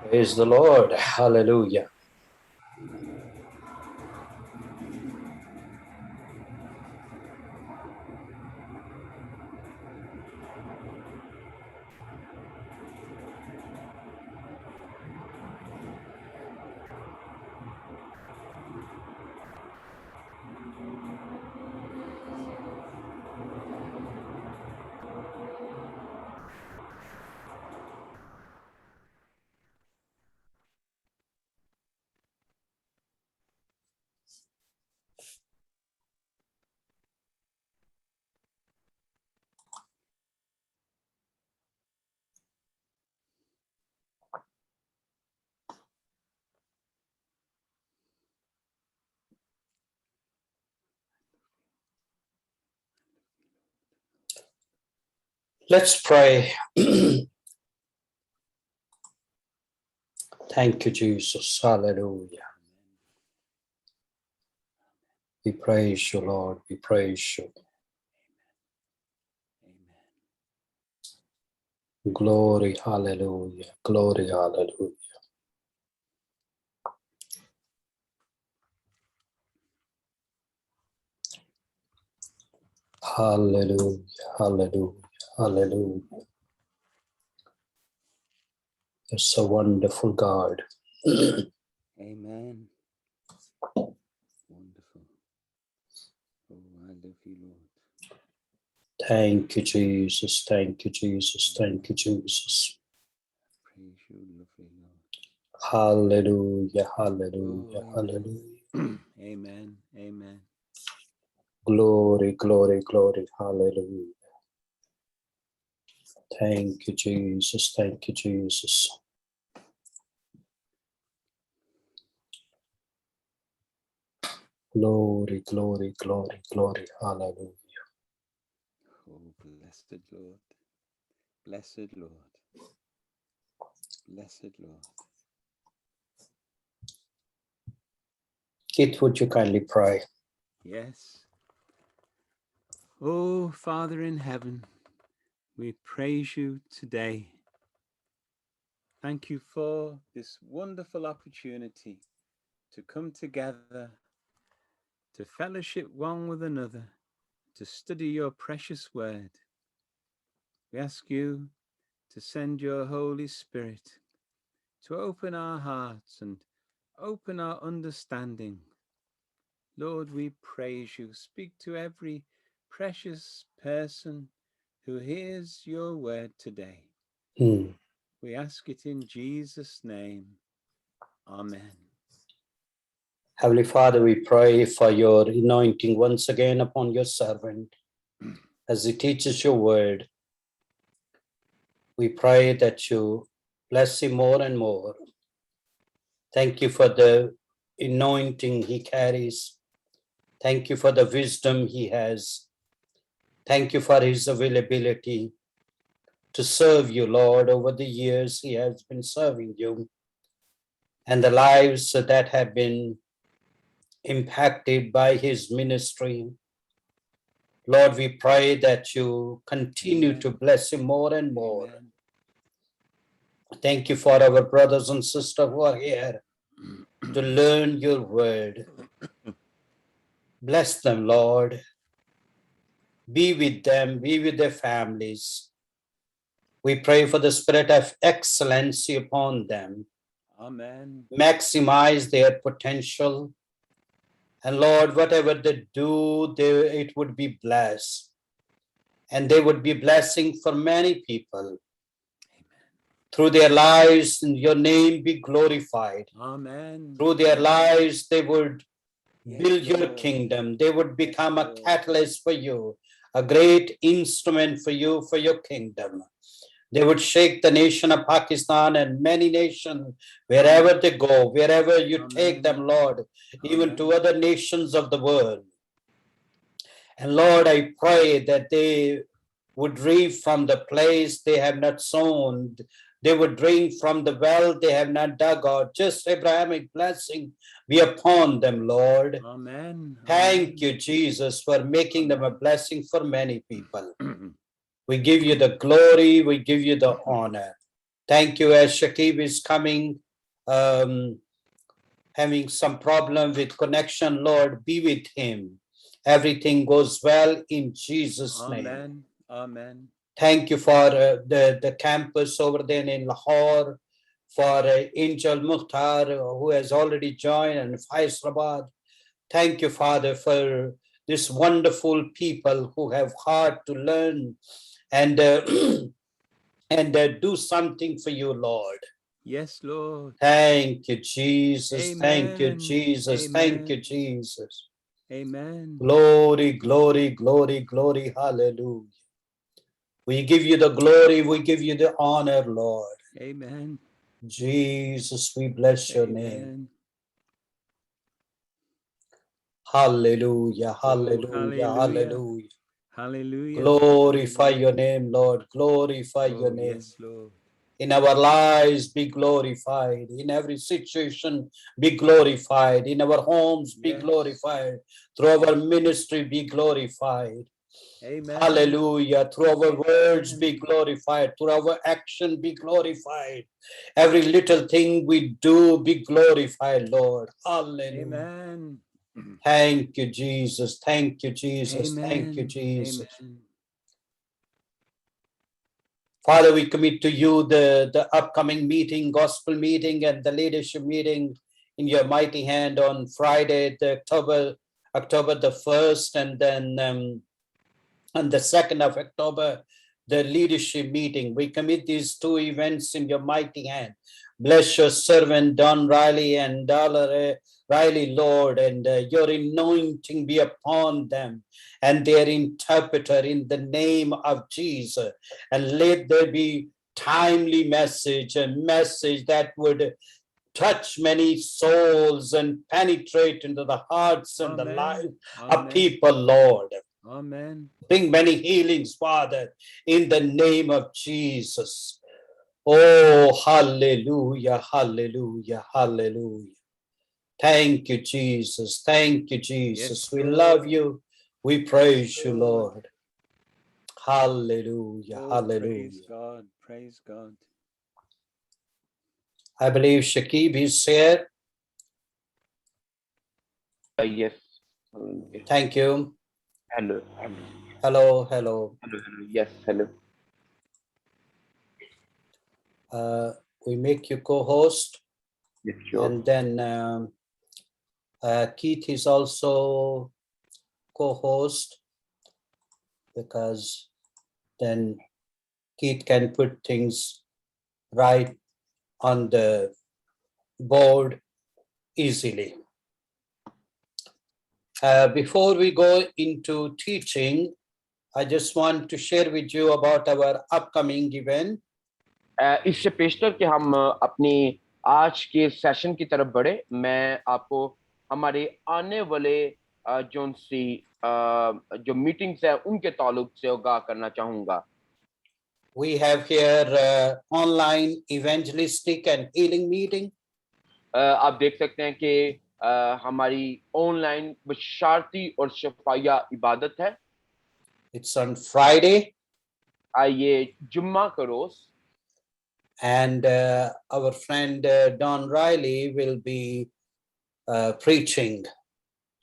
Praise the Lord. Hallelujah. Let's pray. Thank you, Jesus. Hallelujah. We praise you, Lord. We praise you. Glory, hallelujah. Glory, hallelujah. Hallelujah, hallelujah, hallelujah. You're so wonderful, God. Amen. Wonderful. Oh, I love you, Lord. Thank you, Jesus. Thank you, Jesus. Thank you, Jesus. Praise you, lovely Lord. Hallelujah, hallelujah, Oh, hallelujah. amen. Amen. Glory, glory, glory, hallelujah. Thank you, Jesus. Thank you, Jesus. Glory, glory, glory, glory, hallelujah. Oh, blessed Lord. Blessed Lord. Blessed Lord. Keith, would you kindly pray? Yes. Oh, Father in heaven, we praise you today. Thank you for this wonderful opportunity to come together, to fellowship one with another, to study your precious word. We ask you to send your Holy Spirit to open our hearts and open our understanding. Lord, we praise you. Speak to every precious person who hears your word today. We ask it in Jesus' name. Amen. Heavenly Father, we pray for your anointing once again upon your servant as he teaches your word. We pray that you bless him more and more. Thank you for the anointing he carries. Thank you for the wisdom he has. Thank you for his availability to serve you, Lord. Over the years, he has been serving you, and the lives that have been impacted by his ministry. Lord, we pray that you continue to bless him more and more. Amen. Thank you for our brothers and sisters who are here to learn your word. Bless them, Lord. Be with them, be with their families. We pray for the spirit of excellency upon them. Amen. Maximize their potential. And Lord, whatever they do, it would be blessed. And they would be blessing for many people. Through their lives, your name be glorified. Amen. Through their lives, they would build Yes, your Lord. kingdom. They would become Yes, a Lord. catalyst for you, a great instrument for you, for your kingdom. They would shake the nation of Pakistan and many nations, wherever they go, wherever you take them, Lord, even to other nations of the world. And Lord, I pray that they would reap from the place they have not sown. They would drink from the well they have not dug out. Just Abrahamic blessing be upon them, Lord. Amen. Thank you, Jesus, for making them a blessing for many people. We give you the glory, we give you the honor. Thank you as Shakib is coming, having some problem with connection. Lord, be with him. Everything goes well in Jesus' name. Amen. Amen. Thank you for the campus over there in Lahore, for Angel Mukhtar, who has already joined, and Faisalabad. Thank you, Father, for this wonderful people who have heart to learn and and do something for you, Lord. Yes, Lord. Thank you, Jesus. Thank you, Amen. Jesus. Thank you, Amen. Jesus. Amen. Glory, glory, glory, glory. Hallelujah. We give you the glory. We give you the honor, Lord. Amen. Jesus, we bless your name. Amen. Hallelujah, hallelujah, hallelujah. hallelujah. Hallelujah. Glorify Hallelujah. your name, Lord. Glorify your Oh, name. yes, Lord. In our lives, be glorified. In every situation, be glorified. In our homes, be Yes. glorified. Through our ministry, be glorified. Amen. Hallelujah. Through our words, Amen. be glorified. Through our action, be glorified. Every little thing we do, be glorified, Lord. Hallelujah. Amen. Thank you, Jesus. Thank you, Jesus. Thank you, Amen. Jesus. Amen. Father, we commit to you the upcoming meeting, gospel meeting, and the leadership meeting in your mighty hand on Friday, October the 1st, and then on the 2nd of October, the leadership meeting. We commit these two events in your mighty hand. Bless your servant, Don Riley and Dollar Riley, Lord, and your anointing be upon them and their interpreter in the name of Jesus. And let there be timely message, a message that would touch many souls and penetrate into the hearts and the Amen. lives of Amen. people, Lord. Amen. Bring many healings, Father, in the name of Jesus. Oh, hallelujah, hallelujah, hallelujah. Thank you, Jesus. Thank you, Jesus. Yes, We Lord. love you. We praise Yes, you, Lord. Lord. Hallelujah, Oh, hallelujah. praise God. Praise God. I believe Shakib is here. Yes. Hallelujah. Thank you. Hello. Hello. Hello, hello. Hello. Hello. Yes. Hello. We make you co-host, Yes. Sure. and then Keith is also co-host, because then Keith can put things right on the board easily. Before we go into teaching, I just want to share with you about our upcoming event. इससे पेशतर कि हम अपनी आज के session की तरफ बढ़े, मैं आपको हमारे आने वाले जो मीटिंग्स है उनके ताल्लुक से आगाह करना चाहूंगा. We have here online evangelistic and healing meeting. आप देख सकते हैं कि हमारी ऑनलाइन बशारती और शफाया इबादत है. It's on Friday. ये जुम्मा का रोज. And our friend Don Riley will be preaching.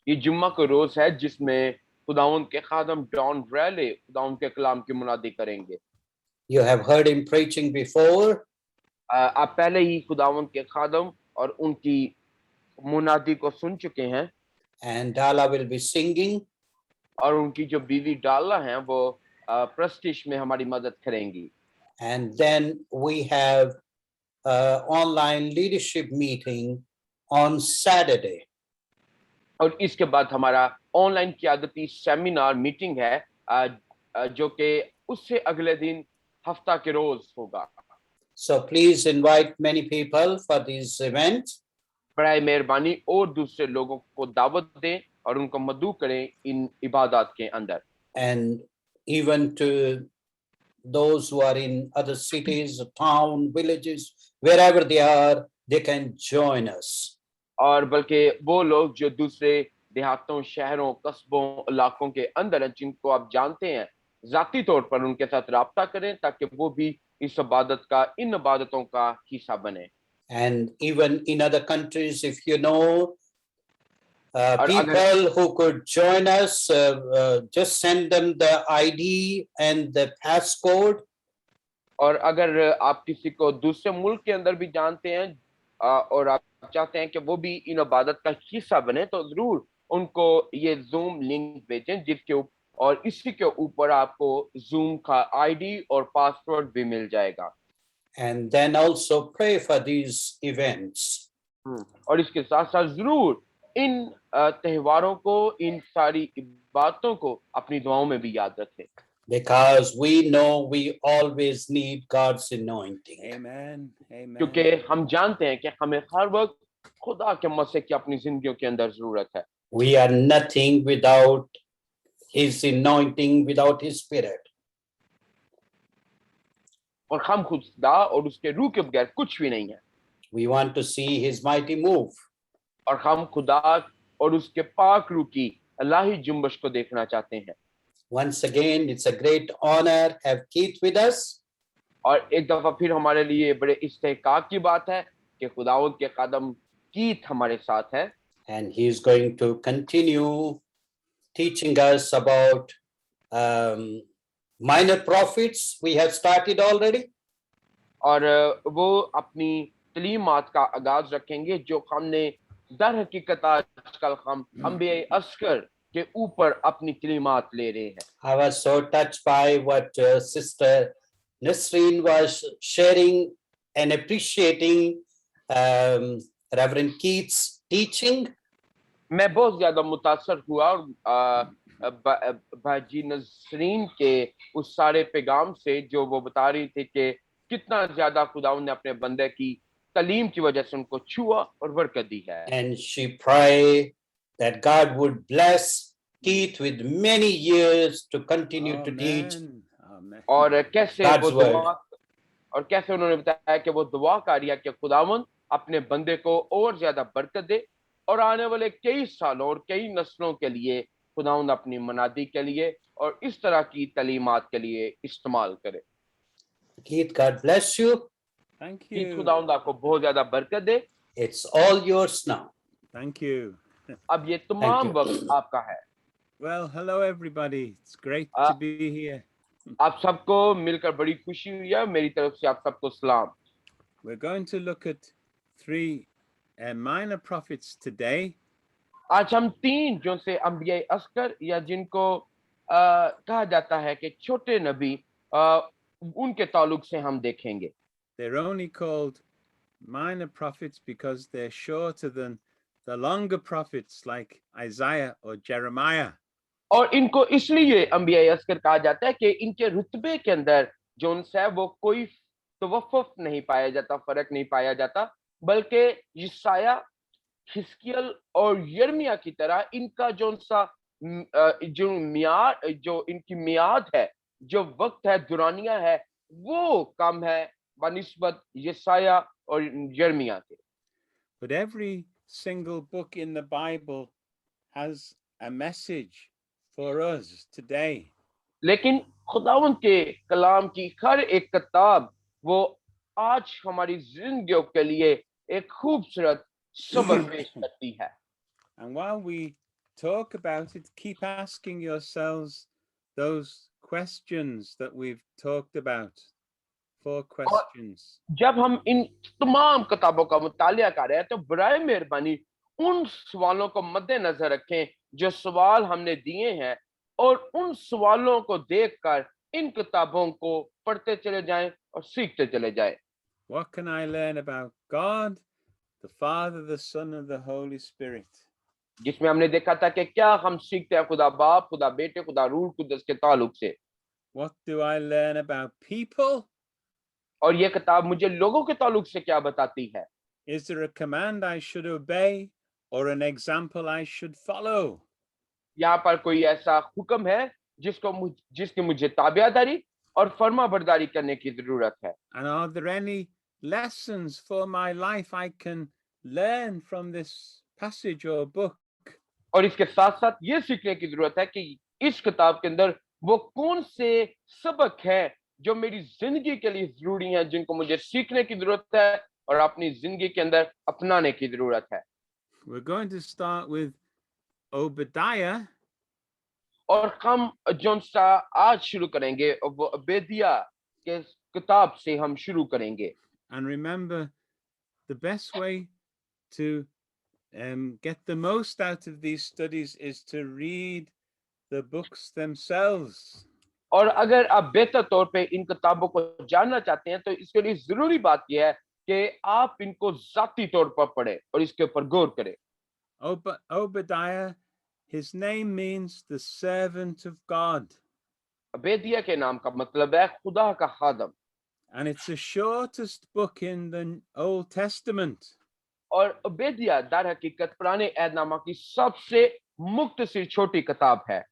ये जुम्मा का रोज है जिसमें खुदावंद के खादम डॉन रैले खुदावंद के कलाम की मुनादी करेंगे. You have heard him preaching before. आप पहले ही खुदावंद के खादम और उनकी मुनादी को सुन चुके हैं. And Dala will be singing. और उनकी जो बीवी डाला हैं वो प्रस्टिश में हमारी मदद करेंगी. And then we have online leadership meeting on Saturday. और इसके बाद हमारा ऑनलाइन क़यादती सेमिनार मीटिंग है जो कि उससे अगले दिन हफ्ता के रोज होगा. So please invite many people for these events. बड़ी मेहरबानी और दूसरे लोगों को दावत दें और उनको मदऊ करें इन इबादत के अंदर. And even to those who are in other cities, town, villages, wherever they can join us. और बल्कि वो लोग जो दूसरे देहातों, शहरों, कस्बों, इलाकों के अंदर हैं जिनको आप जानते हैं, जाती तौर पर उनके साथ राब्ता करें ताकि वो भी इस इबादत का, इन इबादतों का हिस्सा बने। And even in other countries, if you know और अगर people who could join us, just send them the ID and the passcode. और अगर आप किसी को दूसरे मुल्क के अंदर भी जानते हैं और आप चाहते हैं कि वो भी इन इबादत का हिस्सा बने, तो जरूर उनको ये जूम लिंक भेजें, जिसके और इसी के ऊपर आपको जूम का आईडी और पासवर्ड भी मिल जाएगा। And then also pray for these events. और इसके साथ साथ जरूर इन त्योहारों को, इन सारी बातों को अपनी दुआओं में भी याद रखें, Because we know we always need God's anointing. Amen. Amen. क्योंकि हम जानते हैं कि हमें हर वक्त खुदा के मसीह की अपनी जिंदगियों के अंदर जरूरत है। We are nothing without His anointing, without His Spirit. और हम खुदा और उसके रूह के बगैर कुछ भी नहीं है। We want to see His mighty move. और हम खुदा और उसके पाक रूह की अल्लाही जुम्बश को देखना चाहते हैं। Once again, it's a great honor have Keith with us. और एक दफा फिर हमारे लिए बड़े इस्तेहकाक की बात है कि खुदावंद के कदम कीथ हमारे साथ है। And he is going to continue teaching us about minor prophets. We have started already. और वो अपनी तलीमात का आगाज रखेंगे जो हमने दर हकीकत आजकल हम अंबिया अस्कर के ऊपर अपनी तलीमात ले रहे हैं। I was so touched by what Sister Nisreen was sharing and appreciating Reverend Keith's teaching. मैं बहुत ज्यादा मुतासर हुआ और भाजी नसरीन के उस सारे पैगाम से जो वो बता रही थी कि कितना ज्यादा खुदावंद ने अपने बंदे की तालीम की वजह से उनको छुआ और बरकत दी है। And she prayed that God would bless Keith with many years to continue to teach Amen. और कैसे God's वो word. दुआ और कैसे उन्होंने बताया कि वो दुआ कर रही है कि खुदावंद अपने बंदे को और ज्यादा बरकत दे और आने वाले कई सालों और कई नस्लों के लिए खुदावंद अपनी मनादी के लिए और इस तरह की तालीमात के लिए इस्तेमाल करे। Keith, God bless you. Thank कि you. खुदावंद आपको बहुत ज्यादा बरकत दे। It's all yours now. Thank you. अब ये तमाम you. वक्त आपका है। Well, hello everybody. It's great to be here. आप सबको मिलकर बड़ी खुशी हुई है। मेरी तरफ से आप सबको सलाम। We're going to look at three minor prophets today. आज हम तीन जो से अंबिया अस्कर या जिनको कहा जाता है कि छोटे नबी उनके ताल्लुक से हम देखेंगे। They're only called minor prophets because they're shorter than the longer prophets like Isaiah or Jeremiah. और इनको इसलिए अंबिया अस्कर कहा जाता है कि इनके रुतबे के अंदर जो उनसे वो कोई तवफ़ुफ़ नहीं पाया जाता, फर्क नहीं पाया जाता, बल्कि यशाया, हिस्कियल और यिर्मयाह की तरह इनका जो उनसा जो मियाद, जो इनकी मियाद है, जो वक्त है, दुरानिया है, वो कम है बनिस्बत यशाया और यिर्मयाह के। But every single book in the Bible has a message for us today. लेकिन खुदावंद के कलाम की हर एक किताब वो आज हमारी जिंदगियों के लिए एक खूबसूरत सबक पेश करती है। And while we talk about it, keep asking yourselves those questions that we've talked about. 4 questions. जब हम इन तमाम किताबों का मुतालिया कर रहे हैं तो बराए मेहरबानी उन सवालों को मद्देनजर रखें जो सवाल हमने दिए हैं और उन सवालों को देखकर इन किताबों को पढ़ते चले जाएं और सीखते चले जाएं। What can I learn about God, the Father, the Son, and the Holy Spirit? जिसमें हमने देखा था कि क्या हम सीखते हैं खुदा बाप, खुदा बेटे, खुदा रूह कुदस के ताल्लुक से। What do I learn about people? और ये किताब मुझे लोगों के ताल्लुक से क्या बताती है? Is there a command I should obey or an example I should follow? यहाँ पर कोई ऐसा हुक्म है जिसकी मुझे ताबियादारी और फर्माबरदारी करने की जरूरत है? And are there any lessons for my life I can learn from this passage or book? और इसके साथ साथ ये सीखने की जरूरत है कि इस किताब के अंदर वो कौन से सबक हैं जो मेरी जिंदगी के लिए जरूरी हैं, जिनको मुझे सीखने की जरूरत है और अपनी जिंदगी के अंदर अपनाने की जरूरत है। We're going to start with Obadiah, और हम जो सा आज शुरू करेंगे वो अबेदिया के किताब से हम शुरू करेंगे। and remember the best way to get the most out of these studies is to read the books themselves. और अगर आप बेहतर तौर पे इन किताबों को जानना चाहते हैं तो इसके लिए जरूरी बात यह है कि आप इनको जाती तौर पर पढ़ें और इसके ऊपर गौर करें। Obadiah, his name means the servant of God, अबेदिया के नाम का मतलब है खुदा का खादम, and it's the shortest book in the Old Testament. और अबेदिया दर हकीकत पुराने ऐहदनामा की सबसे मुख्तसर छोटी किताब है।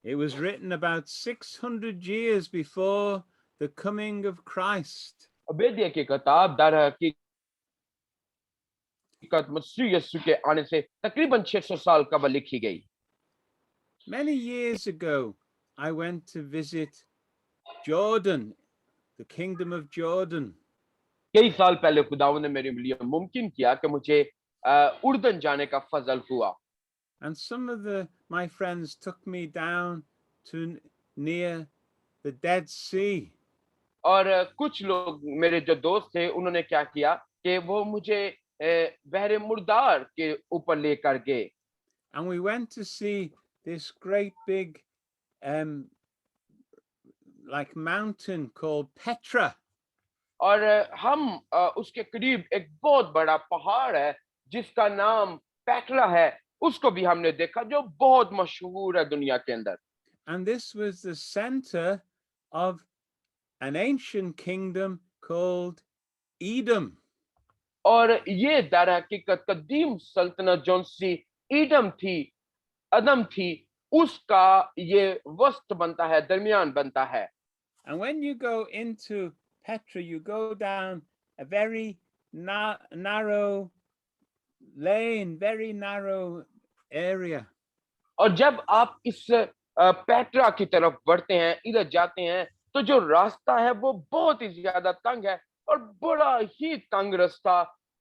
It was written about 600 years before the coming of Christ. अबेदिया की किताब दर हकीकत मसीह यीशु के आने से तकरीबन 600 साल कबल लिखी गई। Many years ago, I went to visit Jordan, the kingdom of Jordan. कई साल पहले खुदावंद ने मेरे लिए मुमकिन किया कि मुझे उर्दन जाने का फजल हुआ। And some of my friends took me down to near the Dead Sea. और कुछ लोग मेरे जो दोस्त थे उन्होंने क्या किया कि वो मुझे बहरे मुर्दार के ऊपर लेकर गए। And we went to see this great big like mountain called Petra. और हम उसके करीब एक बहुत बड़ा पहाड़ है जिसका नाम पेट्रा है, उसको भी हमने देखा जो बहुत मशहूर है दुनिया के अंदर। And this was the center of an ancient kingdom called Edom. और ये दर हकीकत कदीम सल्तनत जौन सी ईडम थी, अदम थी, उसका ये वस्त बनता है, दरमियान बनता है। And when you go into Petra, you go down a very narrow lane, very narrow area. और जब आप इस पेट्रा की तरफ बढ़ते हैं, इधर जाते हैं, तो जो रास्ता है वो बहुत ही ज्यादा तंग है और बड़ा ही तंग रास्ता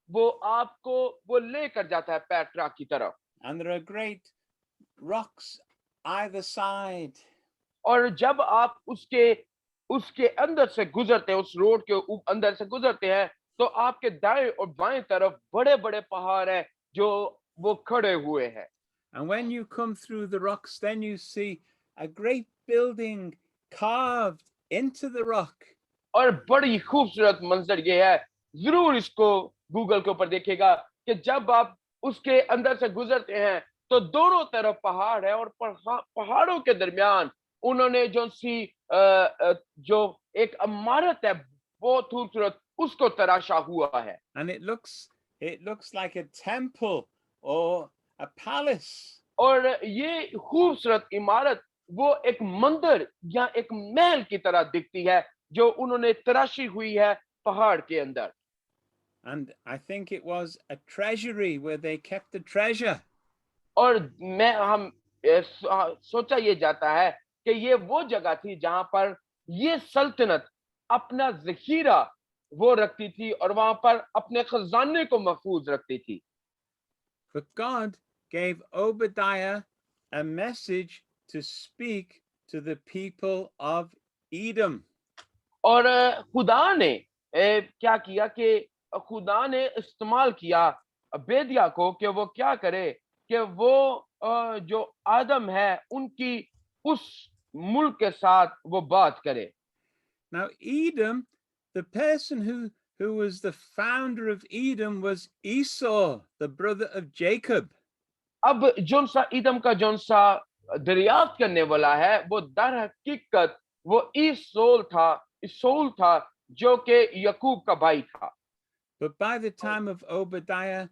वो आपको वो लेकर जाता है पेट्रा की तरफ। And there are great rocks either side. और जब आप उसके अंदर से गुजरते हैं, उस रोड के अंदर से गुजरते हैं, तो आपके दाएं और बाएं तरफ बड़े बड़े पहाड़ हैं जो वो खड़े हुए हैं। And when you come through the rocks, then you see a great building carved into the rock. और बड़ी खूबसूरत मंजर ये है, जरूर इसको गूगल के ऊपर देखिएगा कि जब आप उसके अंदर से गुजरते हैं तो दोनों तरफ पहाड़ है और पहाड़ों के दरमियान उन्होंने जो एक इमारत है बहुत खूबसूरत उसको तराशा हुआ है। And it looks like a temple or a palace. और ये खूबसूरत इमारत वो एक मंदिर या एक महल की तरह दिखती है जो उन्होंने तराशी हुई है पहाड़ के अंदर। And I think it was a treasury where they kept the treasure. और हम सोचा ये जाता है कि ये वो जगह थी जहां पर ये सल्तनत अपना जखीरा वो रखती थी और वहां पर अपने खजाने को महफूज रखती थी। But God gave Obadiah a message to speak to the people of Edom. और खुदा ने क्या किया कि खुदा ने इस्तेमाल किया अबेदिया को कि वो क्या करे कि वो जो आदम है उनकी उस मुल्क के साथ वो बात करे। Now Edom, the person who was the founder of Edom was Esau, the brother of Jacob. अब जोन सा ईदम का जोन सा दरियाफ्त करने वाला है वो दर हकीकत वो इसोल था जो कि यकूब का भाई था। But by the time of Obadiah,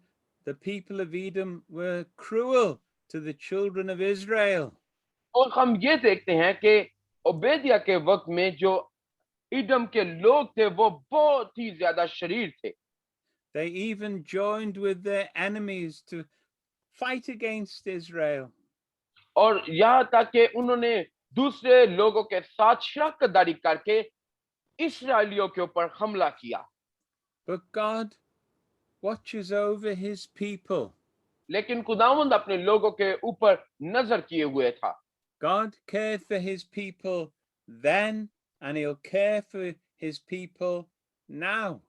the people of Edom were cruel to the children of Israel. और हम ये देखते हैं कि ओबेदिया के वक्त में जो ईदम के लोग थे वो बहुत ही ज्यादा शरीर थे। They even joined with their enemies to fight against Israel. और यहाँ तक कि उन्होंने दूसरे लोगों के साथ शराकतदारी करके इस्राएलियों के ऊपर हमला किया। But God watches over his people. लेकिन खुदावंद अपने लोगों के ऊपर नजर किए हुए था। God cared for his people then, and he'll care for his people now.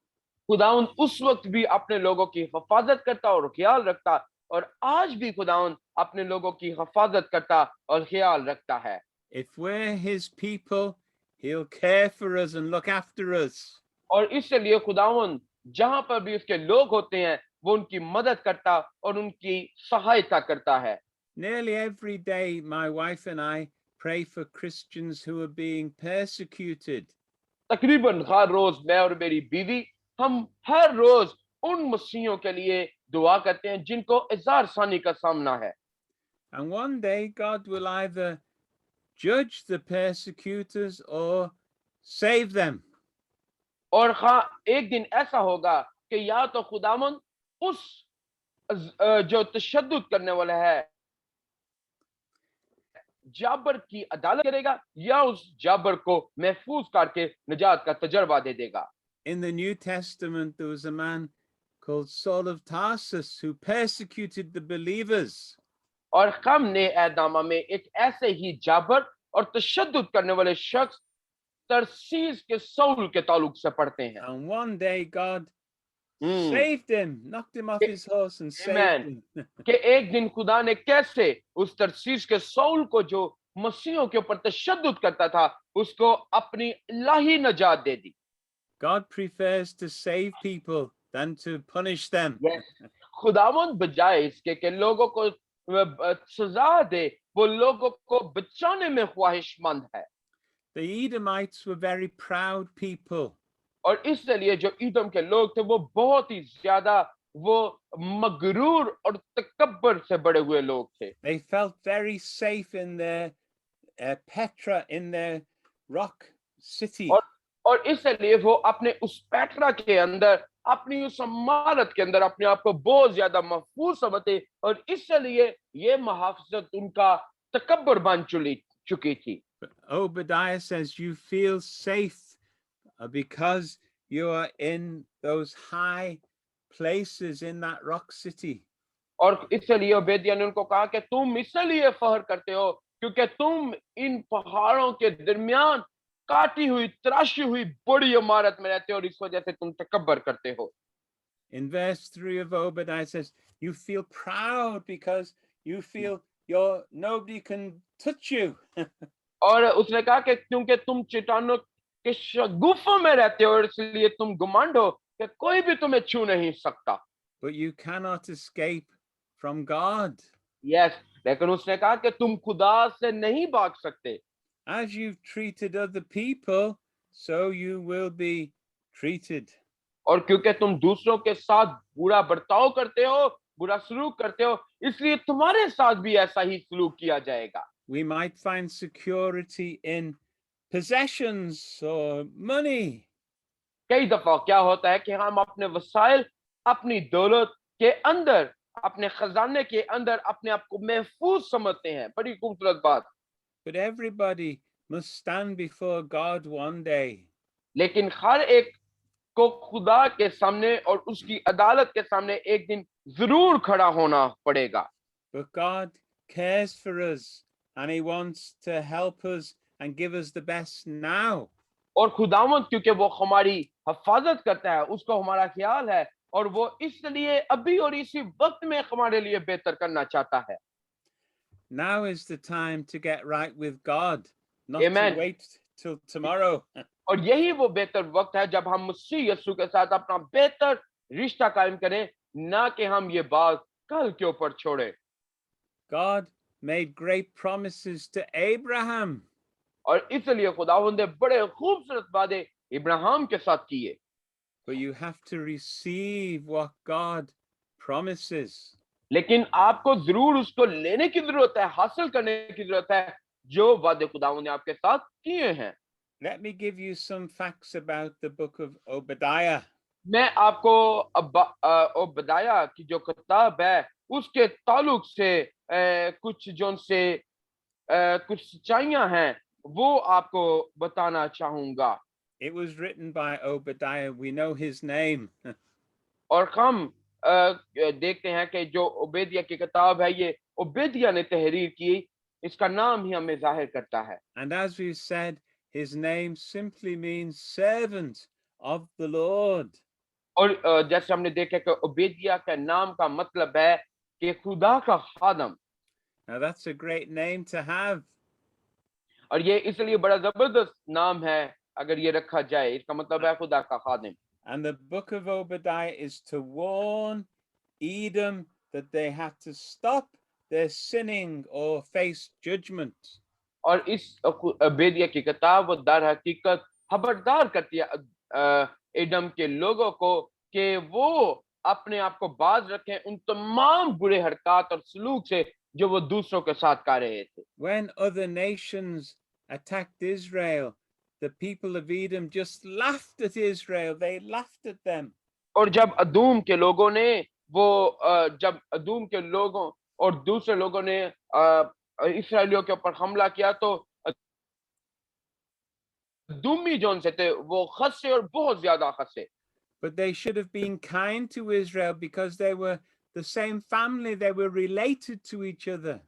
खुदावंद उस वक्त भी अपने लोगों की हिफाजत करता और ख्याल रखता, और आज भी खुदावंद अपने लोगों की हिफाजत करता और ख्याल रखता है। If we're his people, he'll care for us and look after us. और इसलिए खुदावंद जहां पर भी उसके लोग होते हैं वो उनकी मदद करता और उनकी सहायता करता है। Nearly every day, my wife and I pray for Christians who are being persecuted. तकरीबन हर रोज मैं और मेरी बीवी हम हर रोज उन मसीहियों के लिए दुआ करते हैं जिनको इज़ार सानी का सामना है। And one day, God will either judge the persecutors or save them. और हाँ, एक दिन ऐसा होगा कि या तो खुदावंद उस जो तशद्दुद करने वाला है जाबर की अदालत करेगा, या उस जाबर को महफूज करके निजात का तजर्बा दे देगा। In the New Testament, there was a man called Saul of Tarsus who persecuted the believers. और हम ने ऐदामा में एक ऐसे ही जाबर और तशद्दुद करने वाले शख्स तरसीस के सौल के ताल्लुक से पढ़ते हैं। And one day, God Hmm. saved him, knocked him off his horse and saved Amen. him. कि एक दिन खुदा ने कैसे उस तरसीस के सौल को जो मसीहों के ऊपर तशद्दुद करता था उसको अपनी इलाही नजात दे दी। God prefers to save people than to punish them. Yes. खुदावंद बजाय इसके कि लोगों को सजा दे, वो लोगों को बचाने में ख्वाहिशमंद है। The Edomites were very proud people. और इसलिए जो ईदम के लोग थे वो बहुत ही ज्यादा वो मगरूर और तकब्बर से बड़े हुए लोग थे। They felt very safe in their Petra, in their rock city. और इसलिए वो अपने उस पेट्रा के अंदर, अपनी उस इमारत के अंदर अपने आप को बहुत ज्यादा महफूज समझते, और इसलिए ये मुहाफिजत उनका तकब्बर बन चुकी थी। But Obadiah says you feel safe because you are in those high places in that rock city. और इसलिए ओबेदिया ने उनको कहा कि तुम इसलिए फख्र करते हो क्योंकि तुम इन पहाड़ों के दरमियान काटी हुई तराशी हुई बड़ी इमारत में रहते हो, और इस वजह से तुम तकब्बर करते हो। In verse 3 of Obadiah says you feel proud because you feel nobody can touch you. और उसने कहा कि क्योंकि तुम चट्टानों के शगुफों में रहते हो, और इसलिए तुम घमंड हो कि कोई भी तुम्हें छू नहीं सकता। But you cannot escape from God. Yes, लेकिन उसने कहा कि तुम खुदा से नहीं भाग सकते। As you've treated other people, so you will be treated. और क्योंकि तुम दूसरों के साथ बुरा बर्ताव करते हो, बुरा सलूक करते हो, इसलिए तुम्हारे साथ भी ऐसा ही सलूक किया जाएगा। We might find security in possessions or money. कई दफा क्या होता है कि हम अपने वसाइल, अपनी दौलत के अंदर, अपने खजाने के अंदर अपने आप को महफूज समझते हैं। बड़ी खूबसूरत बात। But everybody must stand before God one day. लेकिन हर एक को खुदा के सामने और उसकी अदालत के सामने एक दिन जरूर खड़ा होना पड़ेगा। But God cares for us and he wants to help us and give us the best now. और खुदावंद क्योंकि वो हमारी हिफाजत करता है, उसको हमारा ख्याल है, और वो इसलिए अभी और इसी वक्त में हमारे लिए बेहतर करना चाहता है। Now is the time to get right with God, not Amen. to wait till tomorrow. और यही वो बेहतर वक्त है जब हम मसीह यीशु के साथ अपना बेहतर रिश्ता कायम करें, ना कि हम ये बात कल के ऊपर छोड़े। God made great promises to Abraham. और इसलिए खुदावंद ने बड़े खूबसूरत वादे इब्राहिम के साथ किए। But you have to receive what God promises. लेकिन आपको जरूर उसको लेने की जरूरत है, हासिल करने की जरूरत है जो वादे खुदावंद ने आपके साथ किए हैं। Let me give you some facts about the book of Obadiah. मैं आपको ओबदाया की जो किताब है उसके ताल्लुक से कुछ जो से कुछ सच्चाइयां हैं वो आपको बताना चाहूंगा। It was written by Obadiah. We know his name. और हम देखते हैं कि जो ओबेदिया की किताब है ये ओबेदिया ने तहरीर की, इसका नाम ही हमें जाहिर करता है। And as we said, his name simply means servant of the Lord. और जैसे हमने देखा कि ओबेदिया का नाम का मतलब है कि खुदा का खादम, Now that's a great name to have. और ये इसलिए बड़ा जबरदस्त नाम है अगर ये रखा जाए, इसका मतलब है खुदा का खादिम। And the book of Obadiah is to warn Edom that they have to stop their sinning or face judgment. और इस ओबेदिया की किताब वो दर हकीकत खबरदार करती है एडम के लोगों को कि वो अपने आप को बाज रखें उन तमाम बुरे हरकत और सलूक से जो वो दूसरों के साथ कर रहे थे। When other nations attacked Israel, the people of Edom just laughed at Israel. They laughed at them. और जब अदूम के लोगों ने जब अदूम के लोगों और दूसरे लोगों ने इसराइलियों के ऊपर हमला किया तो अदूमी जोन से थे वो खस्से और बहुत ज्यादा खस्से। But they should have been kind to Israel because they were the same family. They were related to each other.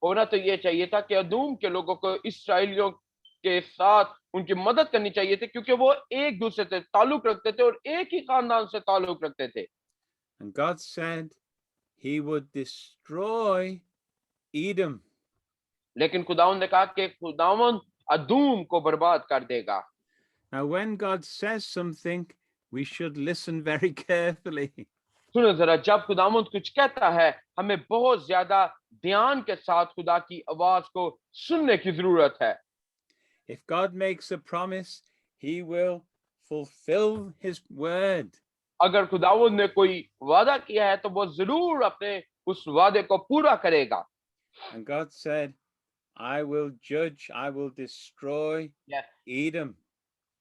होना तो ये चाहिए था कि अदूम के लोगों को इसराइलियों के साथ उनकी मदद करनी चाहिए थी क्योंकि वो एक दूसरे से ताल्लुक रखते थे और एक ही खानदान से ताल्लुक रखते थे। And God said he would destroy Edom. लेकिन खुदावंद ने कहा कि खुदावंद अदूम को बर्बाद कर देगा। Now, when God says something, we should listen very carefully. सुनो जरा, जब खुदावंद कुछ कहता है हमें बहुत ज्यादा ध्यान के साथ खुदा की आवाज को सुनने की जरूरत है। If God makes a promise, he will fulfill his word. अगर खुदावंद ने कोई वादा किया है तो वो जरूर अपने उस वादे को पूरा करेगा। And God said, I will judge, I will destroy Yes. Edom.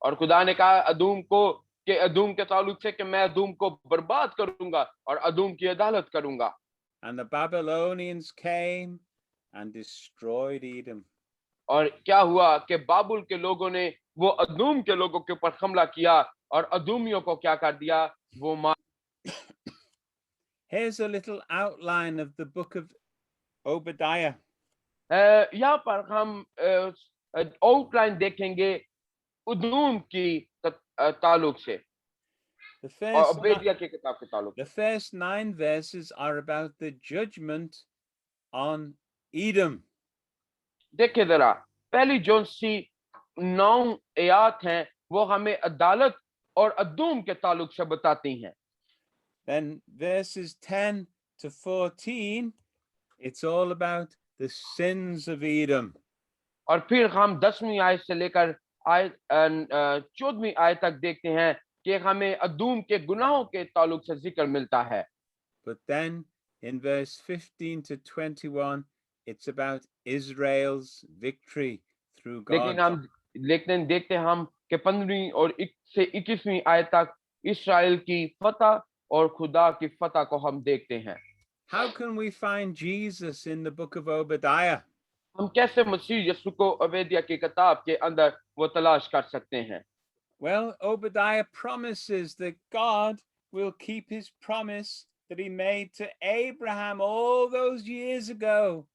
और खुदा ने कहा अदूम को कि अदूम के ताल्लुक से कि मैं अदूम को बर्बाद करूंगा और अदूम की अदालत करूंगा। And the Babylonians came and destroyed Edom. और क्या हुआ कि बाबुल के लोगों ने वो अदूम के लोगों के ऊपर हमला किया और अदूमियों को क्या कर दिया, वो मार। Here's a little outline of the book of Obadiah. यहाँ पर हम आउटलाइन देखेंगे अदूम की ताल्लुक से The और first, ओबेदिया की किताब के ताल्लुक the से। first 9 verses are about the judgment on Edom. देखिए जरा, पहली जो सी 9 आयत हैं वो हमें अदालत और अदूम के ताल्लुक से बताती हैं। Then verses 10 to 14, it's all about the sins of Edom. और फिर हम 10वीं आयत से लेकर आयत 14वीं आयत तक देखते हैं कि हमें अदूम के गुनाहों के ताल्लुक से जिक्र मिलता है। But then in verse 15 to 21, it's about Israel's victory through God. लेकिन देखते हम कि 15वीं और 21वीं आयत तक इस्राएल की फतह और खुदा की फतह को हम देखते हैं। How can we find Jesus in the book of Obadiah? हम कैसे मसीह यीशु को ओबेदिया की किताब के अंदर वो तलाश कर सकते हैं? Well, Obadiah promises that God will keep his promise that he made to Abraham all those years ago.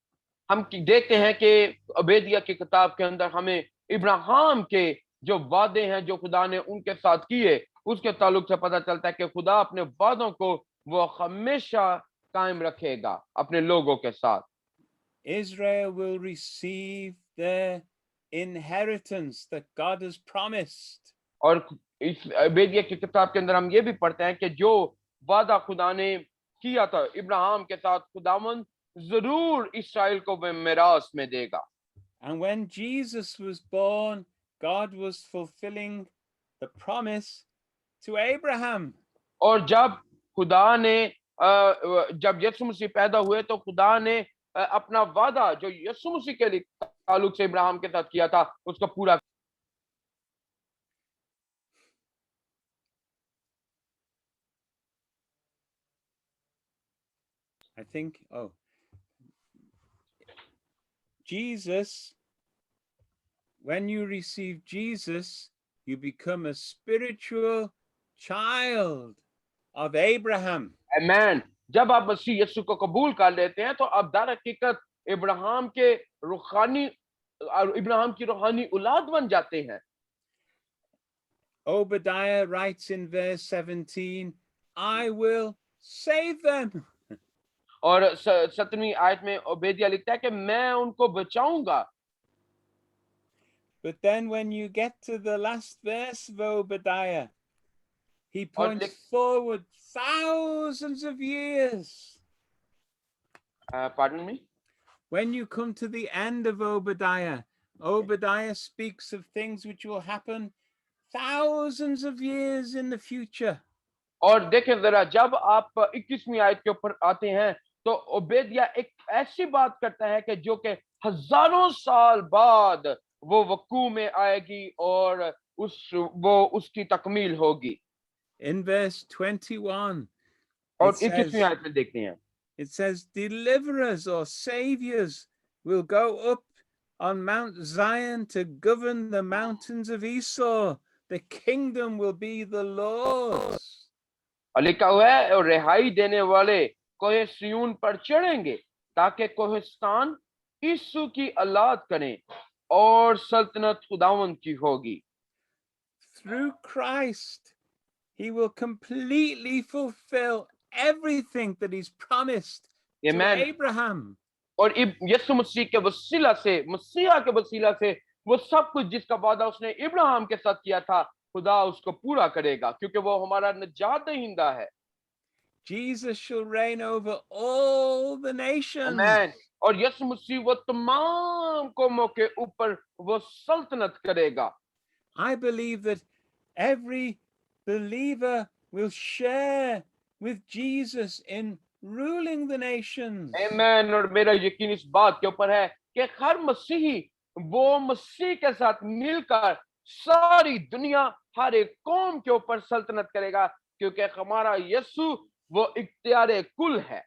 हम देखते हैं कि ओबेदिया की किताब के अंदर हमें इब्राहिम के जो वादे हैं जो खुदा ने उनके साथ किए उसके ताल्लुक से पता चलता है कि खुदा अपने वादों को वो हमेशा कायम रखेगा अपने लोगों के साथ। Israel will receive their inheritance that God has promised. और इस ओबेदिया की किताब के अंदर हम ये भी पढ़ते हैं कि जो वादा खुदा ने किया था इब्राहिम के साथ खुदावंद जरूर इस्राएल को वह मिरास में देगा। And when Jesus was born, God was fulfilling the promise to Abraham. और जब खुदा ने जब यीशु मसीह पैदा हुए तो खुदा ने अपना वादा जो यीशु मसीह के लिए ताल्लुक से इब्राहिम के साथ किया था उसको पूरा। I think, Jesus, when you receive Jesus, you become a spiritual child of Abraham. आमेन। जब आप मसीह यीशु को कबूल कर लेते हैं तो आप दर हकीकत इब्राहिम के रूहानी इब्राहिम की रूहानी औलाद बन जाते हैं। Obadiah writes in verse 17, I will save them. और 17वीं आयत में ओबेदिया लिखता है कि मैं उनको बचाऊंगा। But then when you get to the last verse of Obadiah, he points forward thousands of years. Pardon me? When you come to the end of Obadiah, Obadiah speaks of things which will happen thousands of years in the future. और देखें जरा, जब आप 21वीं आयत के ऊपर आते हैं तो ओबेदिया एक ऐसी बात करता है कि जो कि हजारों साल बाद वो वकू में आएगी और वो उसकी तकमील होगी। In verse 21, और it 21वीं says, आयत में देखते हैं, it says, deliverers or saviors will go up on Mount Zion to govern the mountains of Esau. The kingdom will be the Lord's. और लिखा हुआ है, और रिहाई देने वाले कोहे सिय्योन पर चढ़ेंगे ताकि कोहिस्तान यीशु की औलाद करें और सल्तनत खुदावंद की होगी। Through Christ, he will completely fulfill everything that he's promised to Amen. Abraham. और यीशु मसीह के वसीला से, मसीहा के वसीला से वो सब कुछ जिसका वादा उसने इब्राहिम के साथ किया था, खुदा उसको पूरा करेगा क्योंकि वो हमारा निजात दहिंदा है। Jesus shall reign over all the nations. Amen. और यीशु मसीह वो तमाम कौमों के ऊपर वो सल्तनत करेगा। I believe that every believer will share with Jesus in ruling the nations. Amen. और मेरा यकीन इस बात के ऊपर है कि हर मसीही वो मसीह के साथ मिलकर सारी दुनिया, हर एक कौम के ऊपर सल्तनत करेगा क्योंकि हमारा यीशु वो इख्तियार कुल है।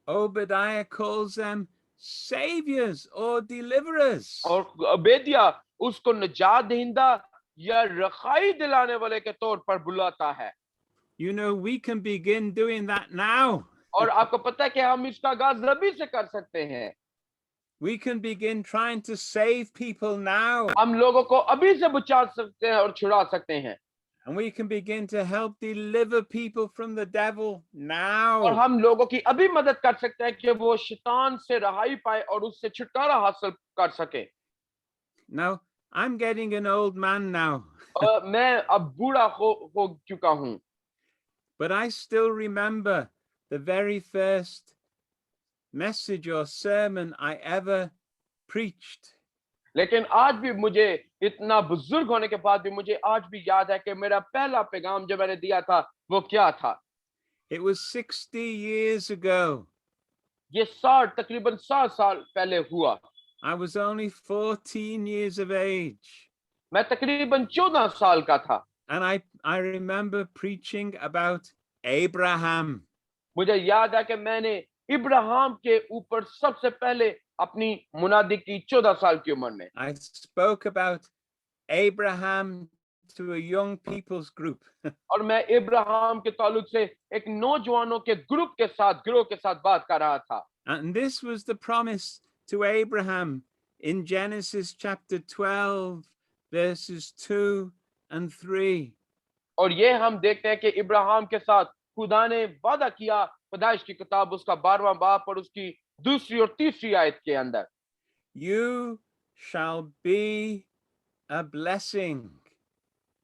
Obadiah calls them saviors or deliverers. और ओबेदिया उसको निजात दहिंदा या रखाई दिलाने वाले के तौर पर बुलाता है। You know, we can begin doing that now. और आपको पता है कि हम इसका आगाज अभी से कर सकते हैं। We can begin trying to save people now. हम लोगों को अभी से बचा सकते हैं और छुड़ा सकते हैं। And we can begin to help deliver people from the devil और now. हम लोगों की अभी मदद कर सकते हैं कि वो शैतान से रहाई पाए और उससे छुटकारा हासिल कर सके। Now, I'm getting an old man now. मैं अब बूढ़ा हो चुका हूँ। But I still remember the very first message or sermon I ever preached. लेकिन आज भी मुझे इतना बुजुर्ग होने के बाद भी मुझे आज भी याद है कि मेरा पहला पैगाम जो मैंने दिया था वो क्या था। It was 60 years ago. ये तकरीबन 60 साल पहले हुआ। I was only 14 years of age. मैं तकरीबन 14 साल का था। And I remember preaching about Abraham. मुझे याद है कि मैंने इब्राहिम के ऊपर सबसे पहले अपनी मुनादी की 14 साल की उम्र में। I spoke about Abraham to a young people's group. और मैं इब्राहिम के ताल्लुक से एक नौजवानों के ग्रुप के साथ, गिरोह के साथ बात कर रहा था। And this was the promise to Abraham in Genesis chapter 12, verses 2 and 3. और ये हम देखते हैं कि इब्राहिम के साथ खुदा ने वादा किया पैदाइश की किताब उसका 12वां बाब और उसकी 2री और 3री आयत के अंदर, You shall be a blessing.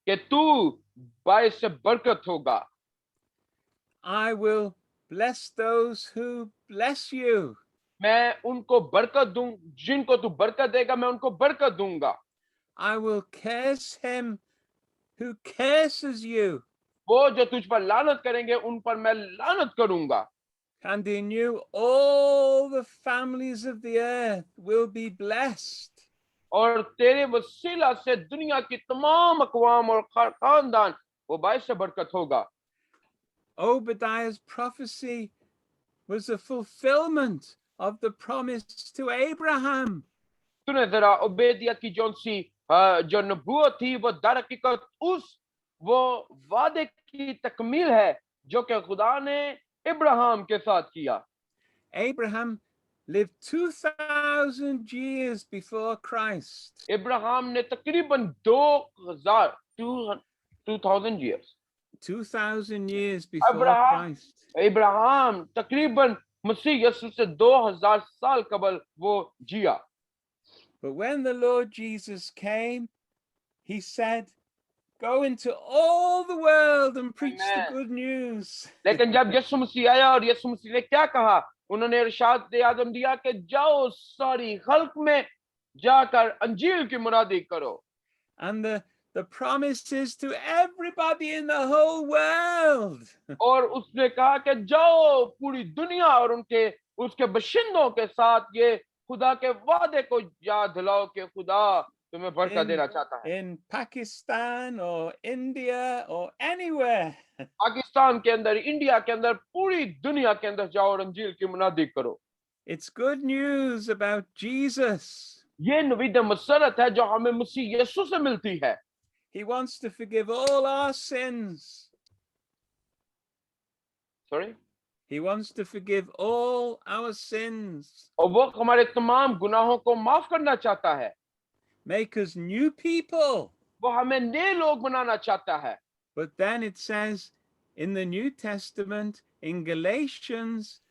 कि तू बायस से बरकत होगा। I will bless those who bless you. मैं उनको बरकत दूं, जिनको तू बरकत देगा मैं उनको बरकत दूंगा। I will curse him who curses you. वो जो तुझ पर लानत करेंगे उन पर मैं लानत करूंगा। And in you all the families of the earth will be blessed. और तेरे वसीला से दुनिया की तमाम अक़वाम और खानदान वो बायस से बरकत होगा। Obadiah's prophecy was a fulfillment of the promise to Abraham. तूने जरा ओबेदिया की जोन सी जो नबूवत थी वो दर हकीकत वो वादे की तकमील है जो कि खुदा ने इब्राहिम के साथ किया। Abraham lived 2,000 years before Christ. Ibrahim ने तकरीबन 2000 years 2,000 years before Abraham Christ. Ibrahim तकरीबन मसीह यसु से 2000 साल कबल वो जिया। But when the Lord Jesus came, he said, go into all the world and preach the Amen. good news. लेकिन जब यसु मसीह आया और यसु मसीह ने क्या कहा, उन्होंने इरशाद आदम दिया कि जाओ सारी खल्क में जाकर अंजील की मुनादी करो। And the promise is to everybody in the whole world. और उसने कहा कि जाओ पूरी दुनिया और उनके उसके बशिंदों के साथ ये खुदा के वादे को याद दिलाओ कि खुदा तुम्हें बरकत देना चाहता है। In Pakistan or India or anywhere. Pakistan के अंदर, इंडिया के अंदर, पूरी दुनिया के अंदर जाओ और अंजील की मुनादी करो। It's good news about Jesus. ये नवीद मसरत है जो हमें मसीह यीशु से मिलती है। He wants to forgive all our sins. Sorry? He wants to forgive all our sins. और वो हमारे तमाम गुनाहों को माफ करना चाहता है। Make us new people. वो हमें नए लोग बनाना चाहता है। But then it says in the New Testament, in Galatians,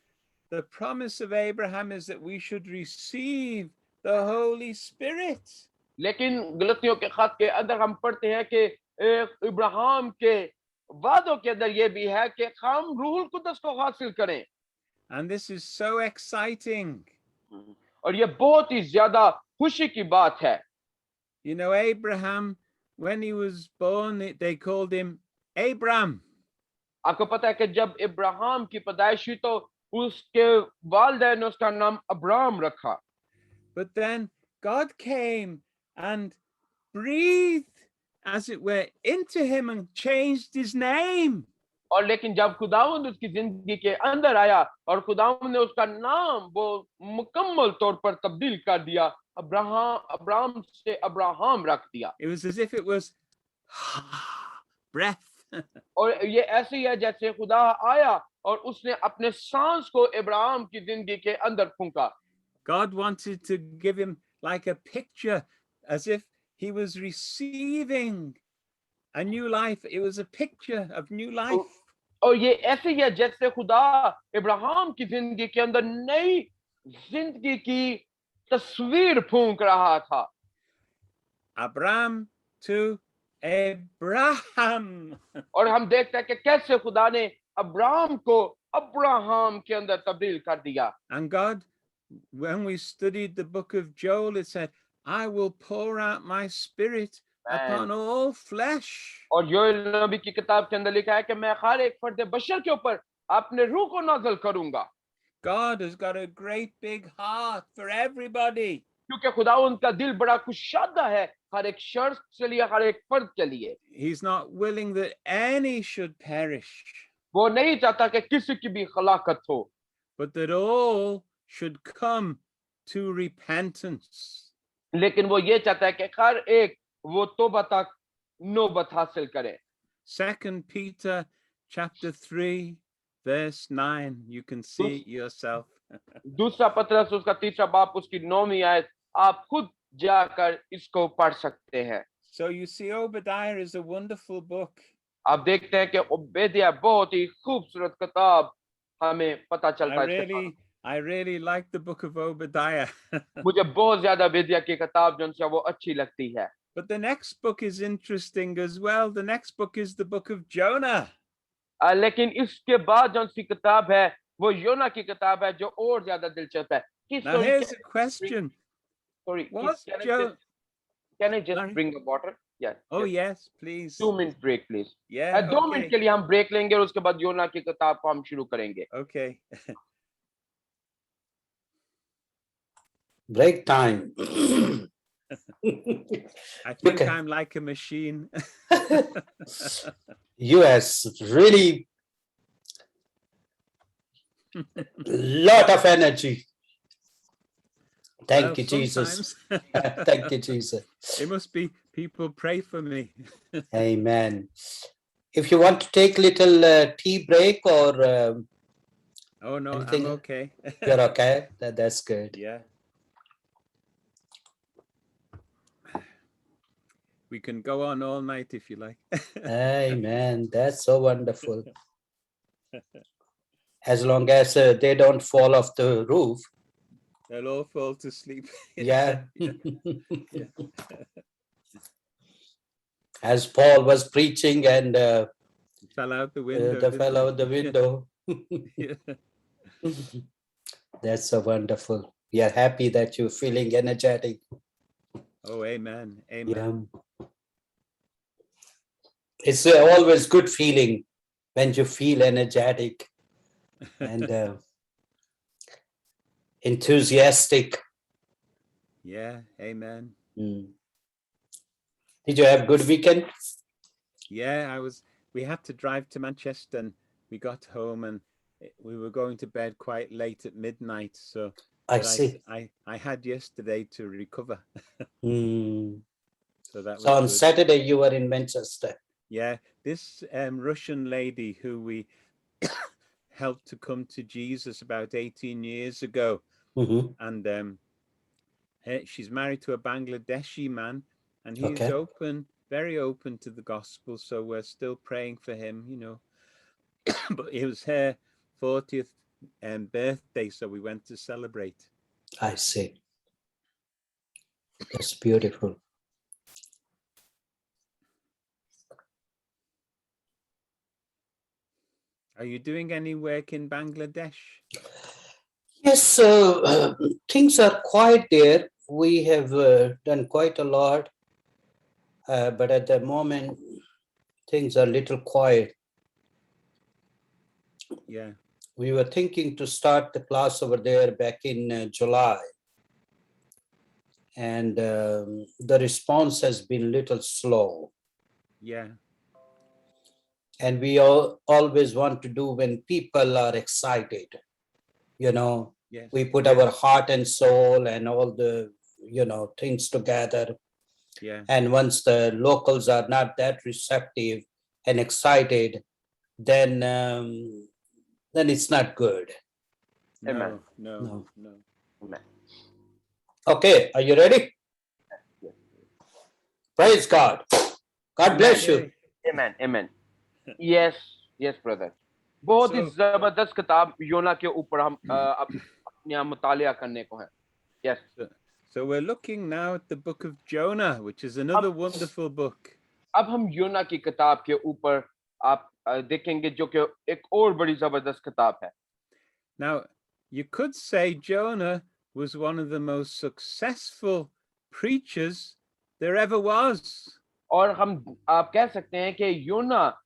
the promise of Abraham is that we should receive the Holy Spirit. लेकिन गलतियों के खत के अंदर हम पढ़ते हैं कि इब्राहिम के वादों के अंदर ये भी है कि हम रूहुल कुदस को हासिल करें। And this is so exciting. और ये बहुत ही ज्यादा खुशी की बात है। You know, Abraham, when he was born, they called him Abram. आपको पता है कि जब इब्राहिम की पैदाइश हुई तो उसके वालिदैन ने उसका नाम अब्राम रखा। But then God came and breathed, as it were, into him and changed his name. और लेकिन जब खुदावंद उसकी जिंदगी के अंदर आया और खुदावंद ने उसका नाम वो मुकम्मल तौर पर तब्दील कर दिया, अब्राहम से अब्राहम रख दिया। It was as if it was breath. और ये ऐसे ही है जैसे खुदा आया और उसने अपने सांस को इब्राहिम की जिंदगी के अंदर फूंका। God wanted to give him like a picture, as if he was receiving a new life. It was a picture of new life. और ये ऐसे ही है जैसे खुदा इब्राहिम की जिंदगी के अंदर नई जिंदगी की तस्वीर फूंक रहा था। Abram to Abraham. और हम देखते हैं कि कैसे खुदा ने अब्राहम को अब्राहम के अंदर तब्दील कर दिया। And God, when we studied the book of Joel, it said, I will pour out my spirit upon all flesh. और योएल नबी की किताब के अंदर लिखा है कि मैं हर एक फर्द बशर के ऊपर अपने रूह को नाज़िल करूंगा। God has got a great big heart for everybody. क्योंकि खुदा उनका दिल बड़ा कुशादा है हर एक शख्स के लिए, हर एक फर्द के लिए। He's not willing that any should perish, वो नहीं चाहता कि किसी की भी खलाकत हो, but that all should come to repentance. लेकिन वो ये चाहता है कि हर एक वो तौबा तक नौबत हासिल करे। 2 Peter chapter 3 verse 9. You can see it yourself. दूसरा पत्रस उसका तीसरा बाप उसकी 9वीं आयत, आप खुद जाकर इसको पढ़ सकते हैं। So you see, Obadiah is a wonderful book. आप देखते हैं कि ओबेदिया बहुत ही खूबसूरत किताब हमें पता चलता है। I really like the book of Obadiah. मुझे बहुत ज्यादा ओबेदिया की किताब जो है वो अच्छी लगती है। But the next book is interesting as well. The next book is the book of Jonah. लेकिन इसके बाद जो सी किताब है वो योना की किताब है जो और ज्यादा दिलचस्प है। Now here's a question. Sorry, can I just bring the water? Yeah. Oh yes, please. 2 minute break, please. Yeah. 2 minute के लिए हम ब्रेक लेंगे और उसके बाद योना की किताब को हम शुरू करेंगे। Okay. Break time. I think Okay. I'm like a machine. US really lot of energy. Thank Well, you, Jesus. sometimes. Thank you, Jesus. It must be people pray for me. Amen. If you want to take little tea break or Oh no, anything, I'm okay. you're okay. That's good. Yeah. We can go on all night if you like. Amen. That's so wonderful. As long as they don't fall off the roof. They'll all fall to sleep. Yeah. Yeah. As Paul was preaching and Fell out the window. the didn't fellow they? out the window. Yeah. That's so wonderful. We are happy that you're feeling energetic. Oh, amen. Amen. Yeah. It's always good feeling when you feel energetic and enthusiastic. Yeah. Amen. Mm. Did you have a good weekend? Yeah, we had to drive to Manchester and we got home and we were going to bed quite late at midnight. So I but see. I had yesterday to recover. Mm. So that was So on good. Saturday you were in Manchester. Yeah, this Russian lady who we helped to come to Jesus about 18 years ago. Mhm. And she's married to a Bangladeshi man and he's Okay. open, very open to the gospel. So we're still praying for him, you know. But it was her 40th birthday, so we went to celebrate. I see. That's beautiful. Are you doing any work in Bangladesh? Yes, so things are quiet there. We have done quite a lot, but at the moment, things are a little quiet. Yeah. We were thinking to start the class over there back in July. And the response has been a little slow. Yeah. And we always want to do when people are excited. You know, Yes. we put Yeah. our heart and soul and all the, things together. Yeah. And once the locals are not that receptive and excited, then it's not good. Amen. No. Amen. Okay, are you ready? Yes. Praise God. God bless you. Okay. Amen. Amen. Yes, yes, brother. बहुत ही So- जबरदस्त किताब योना के ऊपर हम अपने यहाँ मुतालिया करने को है. Yes. So we're looking now at the book of Jonah, which is another wonderful book. अब हम योना की किताब के ऊपर आप देखेंगे जो कि एक और बड़ी जबरदस्त किताब है. Now, you could say Jonah was one of the most successful preachers there ever was. और हम आप कह सकते हैं कि योना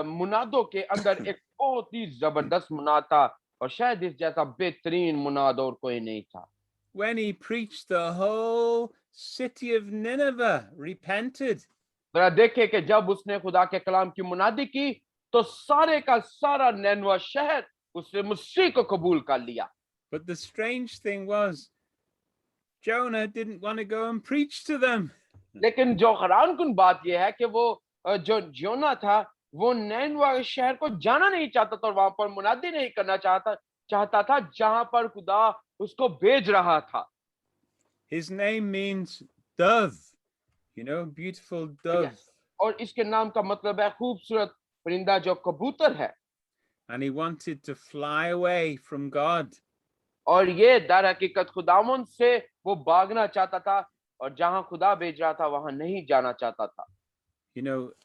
मुनादों के अंदर एक बहुत ही जबरदस्त मुनाद था और शायद इस जैसा बेहतरीन मुनाद और कोई नहीं था. When he preached, the whole city of Nineveh repented. जरा देखे कि जब उसने खुदा के कलाम की मुनादी की तो सारे का सारा नैनवा शहर उसने मसीह को कबूल कर लिया. But the strange thing was, Jonah didn't want to go and preach to them. लेकिन जो हैरानकुन बात यह है कि वो जो योना था वो नैनवा शहर को जाना नहीं चाहता था और वहां पर मुनादी नहीं करना चाहता था जहां पर खुदा उसको भेज रहा था. His name means dove, beautiful dove. Yes. और इसके नाम का मतलब है खूबसूरत परिंदा जो कबूतर है. And he wanted to fly away from God. और ये दर हकीकत खुदावंद से वो भागना चाहता था और जहां खुदा भेज रहा था वहां नहीं जाना चाहता था.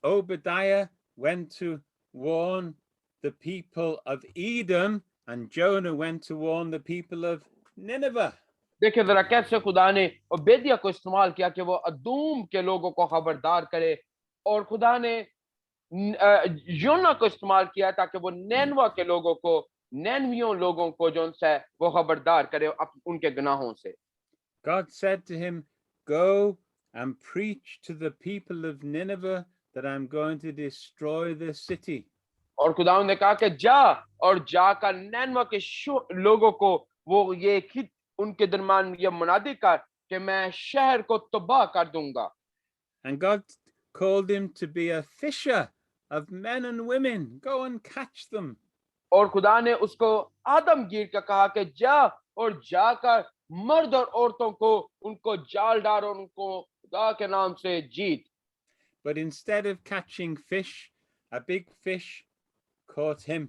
Obadiah went to warn the people of Edom and Jonah went to warn the people of Nineveh. देखिए जरा कैसे खुदा ने ओबेदिया को इस्तेमाल किया कि वो अदूम के लोगों को खबरदार करे और खुदा ने योना को इस्तेमाल किया ताकि वो नैनवा के लोगों को नैनवियों लोगों को जो उनसे वो खबरदार करे उनके गुनाहों से. God said to him, "Go and preach to the people of Nineveh that I'm going to destroy the city." और खुदावंद ने कहा कि जा और जाकर नैनवा के लोगों को वो ये उनके दरमियान यह मुनादी कर कि मैं शहर को तबाह कर दूंगा। And God called him to be a fisher of men and women. Go and catch them. और खुदा ने उसको आदमगीर का कहा कि जा और जाकर मर्द और औरतों को उनको जाल डाल और उनको खुदा के नाम से जीत। But instead of catching fish, a big fish caught him.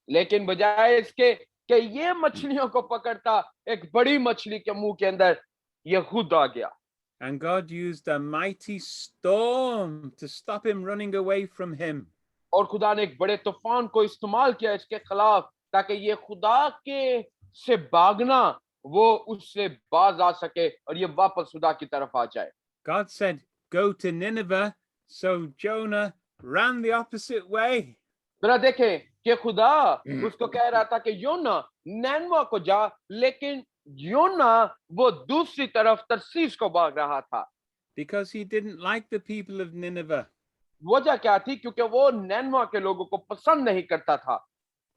लेकिन बजाय इसके कि ये मछलियों को पकड़ता, एक बड़ी मछली के मुंह के अंदर ये खुद आ गया। And God used a mighty storm to stop him running away from him. और खुदा ने एक बड़े तूफान को इस्तेमाल किया इसके खिलाफ, ताकि ये खुदा के से भागना वो उससे बाज आ सके और ये वापस खुदा की तरफ आ जाए। God said, "Go to Nineveh." So Jonah ran the opposite way. जरा देखें कि खुदा उसको कह रहा था कि योना नैनवा को जा, लेकिन योना वो दूसरी तरफ तरसीस को भाग रहा था। Because he didn't like the people of Nineveh. वजह क्या थी? क्योंकि वो नैनवा के लोगों को पसंद नहीं करता था।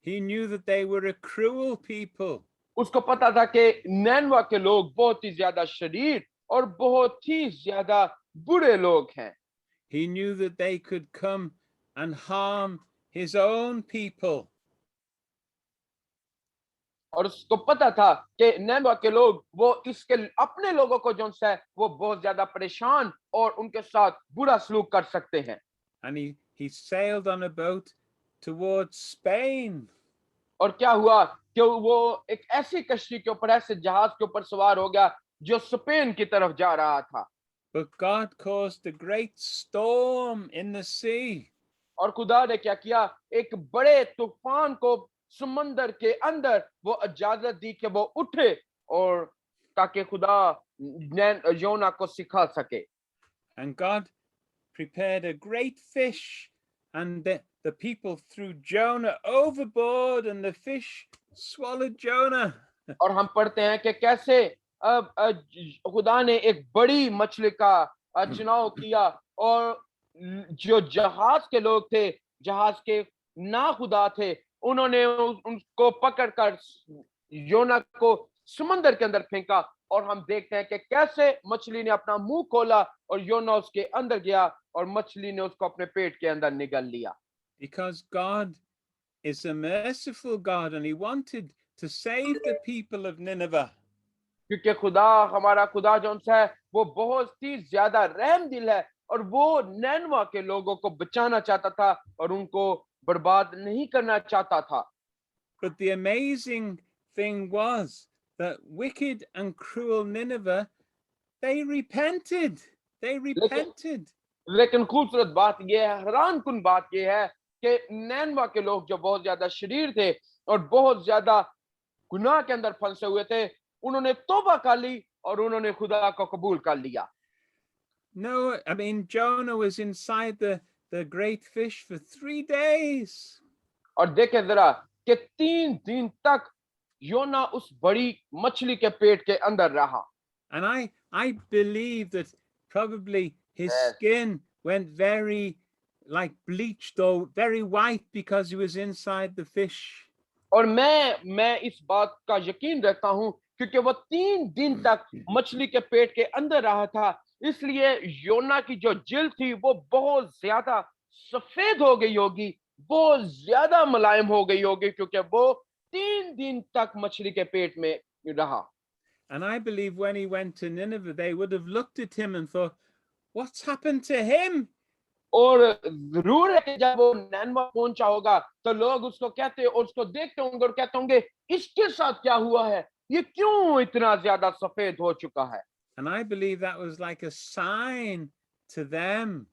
He knew that they were a cruel people. उसको पता था कि नैनवा के लोग बहुत ही ज्यादा शरीर और बहुत ही ज्यादा बुरे लोग हैं। He knew that they could come and harm his own people. और उसको पता था कि नैनवा के लोग वो इसके अपने लोगों को जो है वो बहुत ज्यादा परेशान और उनके साथ बुरा सलूक कर सकते हैं। And he sailed on a boat towards Spain. और क्या हुआ कि वो एक ऐसी कश्ती के ऊपर, ऐसे जहाज के ऊपर सवार हो गया जो स्पेन की तरफ जा रहा था। But God caused a great storm in the sea. और खुदा ने क्या किया? एक बड़े तूफान को समंदर के अंदर वो इजाजत दी कि वो उठे, और ताकि खुदा योना को सिखा सके। And God prepared a great fish, and the people threw Jonah overboard, and the fish swallowed Jonah. और हम पढ़ते हैं कि कैसे अब खुदा ने एक बड़ी मछली का चुनाव किया, और जो जहाज के लोग थे, जहाज के ना खुदा थे, उन्होंने उनको पकड़कर योना को समंदर के अंदर फेंका। और हम देखते हैं कि कैसे मछली ने अपना मुंह खोला और योना उसके अंदर गया और मछली ने उसको अपने पेट के अंदर निगल लिया। Because God is a merciful God, and he wanted to save the people of Nineveh. क्योंकि खुदा, हमारा खुदा जो है वो बहुत ही ज्यादा रहम दिल है, और वो नैनवा के लोगों को बचाना चाहता था और उनको बर्बाद नहीं करना चाहता था। But the amazing thing was that wicked and cruel Nineveh, they repented. They repented. लेकिन खूबसूरत बात यह है, हैरान कुन बात यह है कि नैनवा के लोग जो बहुत ज्यादा शरीर थे और बहुत ज्यादा गुनाह के अंदर फंसे हुए थे, उन्होंने तौबा कर ली और उन्होंने खुदा को कबूल कर लिया। No, I mean, Jonah was inside the great fish for 3 days. और देखें जरा कि 3 दिन तक योना उस बड़ी मछली के पेट के अंदर रहा। And I believe that probably his Yes. skin went very like bleached or very white because he was inside the fish. और मैं इस बात का यकीन रखता हूं, क्योंकि वो 3 दिन तक मछली के पेट के अंदर रहा था, इसलिए योना की जो जिल्द थी वो बहुत ज्यादा सफेद हो गई होगी, बहुत ज्यादा मुलायम हो गई होगी, क्योंकि वो 3 दिन तक मछली के पेट में रहा। And I believe when he went to Nineveh, they would have looked at him and thought, what's happened to him? और जरूर है कि जब वो नैनवा पहुंचा होगा तो लोग उसको कहते और उसको देखते होंगे और कहते होंगे, इसके साथ क्या हुआ है, ये क्यों इतना ज्यादा सफेद हो चुका है। And I believe that was like a sign to them.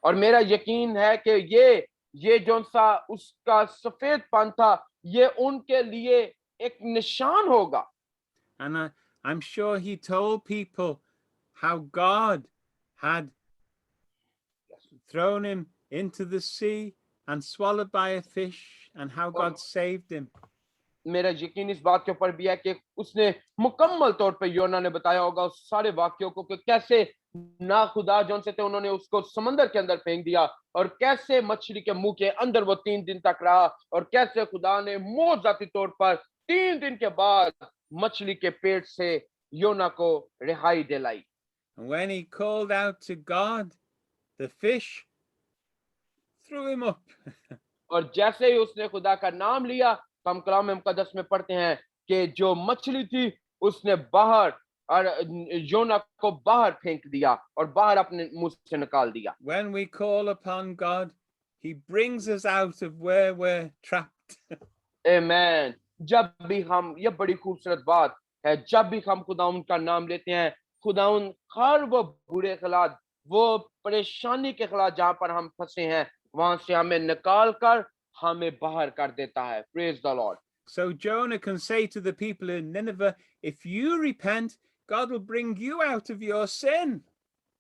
और मेरा यकीन है कि ये जो सा उसका सफेदपन था, ये उनके लिए एक निशान होगा। And I'm sure he told people how God had thrown him into the sea and swallowed by a fish, and how God saved him. मेरा यकीन इस बात के ऊपर भी है कि उसने मुकम्मल तौर पे योना ने बताया होगा उस सारे वाक्यों को कि कैसे ना खुदा जो से थे उन्होंने उसको समंदर के अंदर फेंक दिया, और कैसे मछली के मुंह के अंदर वो 3 दिन तक रहा, और कैसे खुदा ने मौजूदाती तौर पर 3 दिन के बाद मछली के पेट से योना को रिहाई दिलाई। And when he called out to God, the fish threw him up. और जैसे ही उसने खुदा का नाम लिया, तो हम कलाम मुकद्दस में पढ़ते हैं कि जो मछली थी उसने बाहर और योना को बाहर फेंक दिया और बाहर अपने मुंह से निकाल दिया। When we call upon God, he brings us out of where we're trapped. आमीन। जब भी हम, ये बड़ी खूबसूरत बात है, जब भी हम खुदाउन का नाम लेते हैं, खुदाउन हर वो बुरे हालात, वो परेशानी के हालात जहां पर हम फंसे हैं, वहां से हमें निकाल कर हमें बाहर कर देता है। Praise the Lord. So Jonah can say to the people in Nineveh, if you repent, God will bring you out of your sin.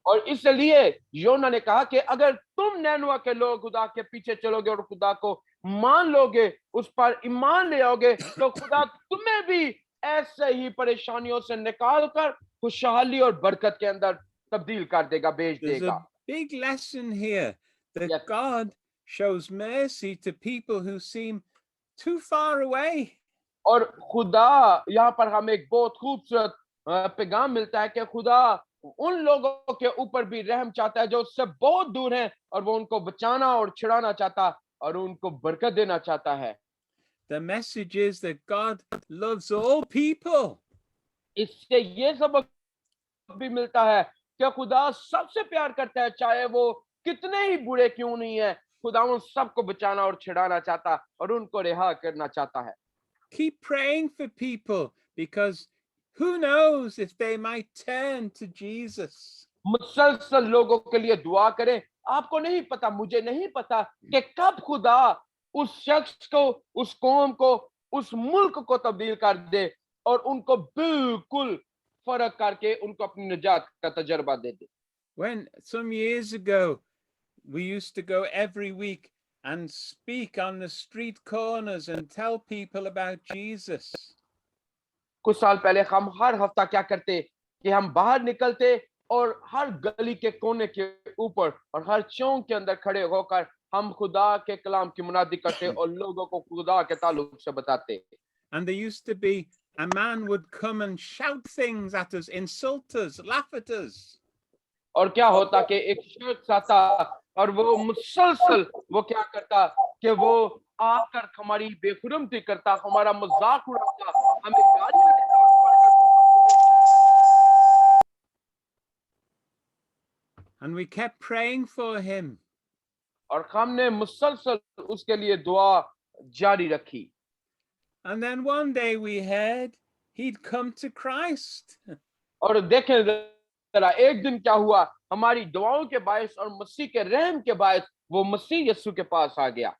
और इसलिए योना ने कहा कि अगर तुम नैनवा के लोग खुदा के पीछे चलोगे और खुदा को मान लोगे, उस पर ईमान ले आओगे, तो खुदा तुम्हें भी ऐसे ही परेशानियों से निकाल कर खुशहाली और बरकत के अंदर तब्दील कर देगा, भेज There's देगा। a big lesson here that Yes. God shows mercy to people who seem too far away. और खुदा यहाँ पर हमें एक बहुत खूबसूरत पैगाम मिलता है कि खुदा उन लोगों के ऊपर भी रहम चाहता है जो उससे बहुत दूर हैं, और वो उनको बचाना और छिड़ाना चाहता और उनको बरकत देना चाहता है। The message is that God loves all people. इससे ये सबक भी मिलता है कि खुदा सबसे प्यार करता है, चाहे वो कितने ही बुरे क्यों नहीं है। खुदा उन सबको बचाना और छिड़ाना चाहता और उनको रिहा करना चाहता है। Keep praying for people because who knows if they might turn to Jesus. मुसलसल लोगों के लिए दुआ करें। आपको नहीं पता, मुझे नहीं पता कि कब खुदा उस शख्स को, उस कौम को, उस मुल्क को तब्दील कर दे और उनको बिल्कुल फर्क करके उनको अपनी निजात का तजर्बा दे दे। When some years ago, we used to go every week and speak on the street corners and tell people about Jesus. कुछ साल पहले हम हर हफ्ता क्या करते कि हम बाहर निकलते और हर गली के कोने के ऊपर और हर चौक के अंदर खड़े होकर हम खुदा के कलाम की मुनादी करते और लोगों को खुदा के ताल्लुक से बताते। And there used to be a man would come and shout things at us, insult us, laugh at us. और क्या होता कि एक शख्स आता और वो मुसलसल वो क्या करता कि वो आकर हमारी बेखुरमती करता, हमारा मजाक उड़ाता, हमें गालियां देता And we kept praying for him. और हमने मुसलसल उसके लिए दुआ जारी रखी। And then one day we heard he'd come to Christ. और देखें जरा, एक दिन क्या हुआ, हमारी दुआओं के बायस और मसीह के रहम के बायस वो मसीह यीशु के पास आ गया।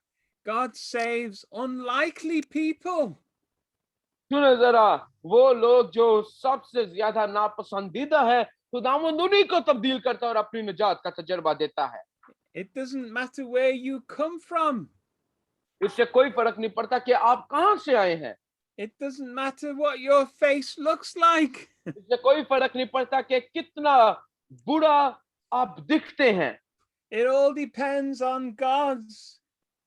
God saves unlikely people. सुने जरा, वो लोग जो सबसे ज्यादा नापसंदीदा है, खुदावंद उन्हीं को तब्दील करता है और अपनी निजात का तजर्बा देता है। It doesn't matter where you come from. इससे कोई फर्क नहीं पड़ता कि आप कहां से आए हैं। It doesn't matter what your face looks like. इससे कोई फर्क नहीं पड़ता कि कितना बुरा आप दिखते हैं। It all depends on God's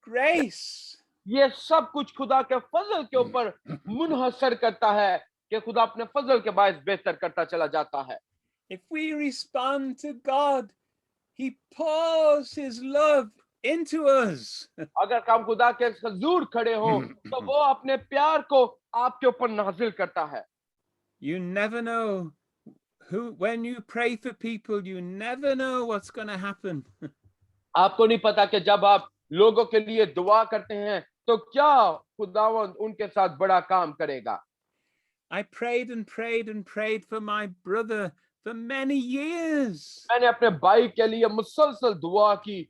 grace. ये सब कुछ खुदा के फजल के ऊपर मुनहसर करता है कि खुदा अपने फजल के बायस बेहतर करता चला जाता है। If we respond to God, he pours his love into us. अगर हम खुदा के हजूर खड़े हो तो वो अपने प्यार को आपके ऊपर नाजिल करता है। You never know when you pray for people, you never know what's going to happen. आपको नहीं पता कि जब आप लोगों के लिए दुआ करते हैं तो क्या खुदावंद उनके साथ बड़ा काम करेगा। I prayed and prayed and prayed for my brother for many years. मैंने अपने भाई के लिए मुसलसल दुआ की,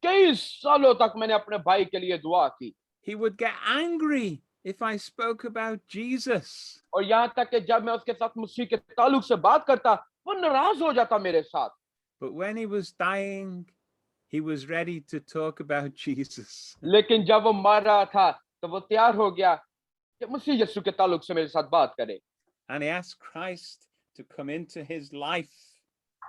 कई सालों तक मैंने अपने भाई के लिए दुआ की। He would get angry if I spoke about Jesus. और यहाँ तक कि जब मैं उसके साथ मसीह के ताल्लुक से बात करता, वो नाराज हो जाता मेरे साथ। But when he was dying, he was ready to talk about Jesus. लेकिन जब वो मर रहा था तो वो तैयार हो गया कि मसीह यीशु के ताल्लुक से मेरे साथ बात करे। And he asked Christ to come into his life.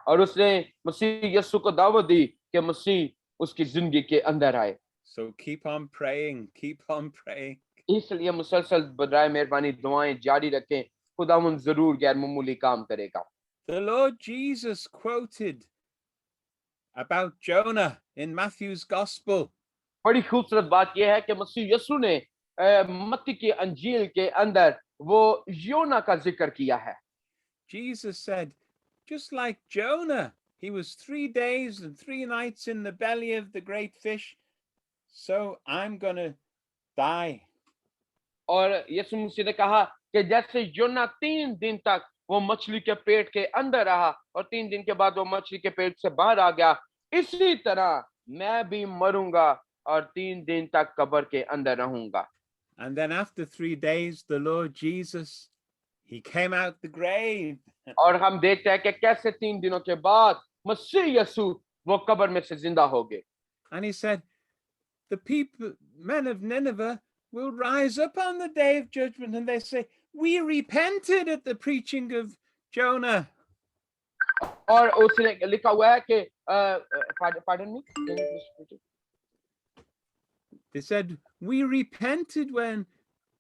और उसने मसीह यीशु को दावत दी कि मसीह उसकी जिंदगी के अंदर आए। So keep on praying, keep on praying. इसलिए मुसलसल बराए मेहरबानी दुआएं जारी रखें, खुदावंद जरूर गैर मामूली काम करेगा। The Lord Jesus quoted about Jonah in Matthew's Gospel. बड़ी खूबसूरत बात यह है कि मसीह यीशु ने मत्ती की अंजील के अंदर वो योना का जिक्र किया है। Jesus said, just like Jonah, he was 3 days and 3 nights in the belly of the great fish, so I'm going to die. और यीशु मसीह ने कहा कि जैसे योना 3 दिन तक वो मछली के पेट के अंदर रहा और 3 दिन के बाद वो मछली के पेट से बाहर आ गया, इसी तरह मैं भी मरूंगा और 3 दिन तक कब्र के अंदर रहूंगा। And then after 3 days, the Lord Jesus, he came out the grave. और हम देखते हैं कि कैसे 3 दिनों के बाद मसीह यीशु वो कब्र में से जिंदा हो गए। And he said, the people, men of Nineveh, will rise up on the day of judgment and they say, we repented at the preaching of Jonah. और उसने लिखा हुआ है कि pardon me, They said, we repented when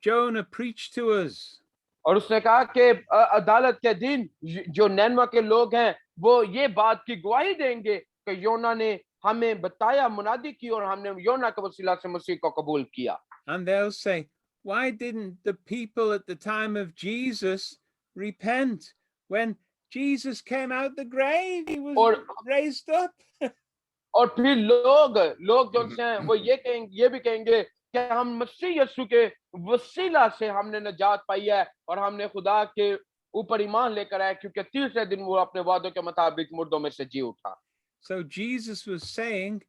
Jonah preached to us. और उसने कहा कि अदालत के दिन जो नैनवा के लोग हैं वो ये बात की गवाही देंगे कि योना ने हमें बताया, मुनादी की और हमने योना के वसीला से मसीह को कबूल किया। And they'll say, why didn't the people at the time of Jesus repent? When Jesus came out the grave, he was raised up. और फिर लोग जो हैं वो ये भी कहेंगे कि हम मसीह यीशु के वसीला से हमने निजात पाई है और हमने खुदा के ऊपर ईमान लेकर आए, क्योंकि तीसरे दिन वो अपने वादों के मुताबिक मुर्दों में से जी उठा। So Jesus was saying,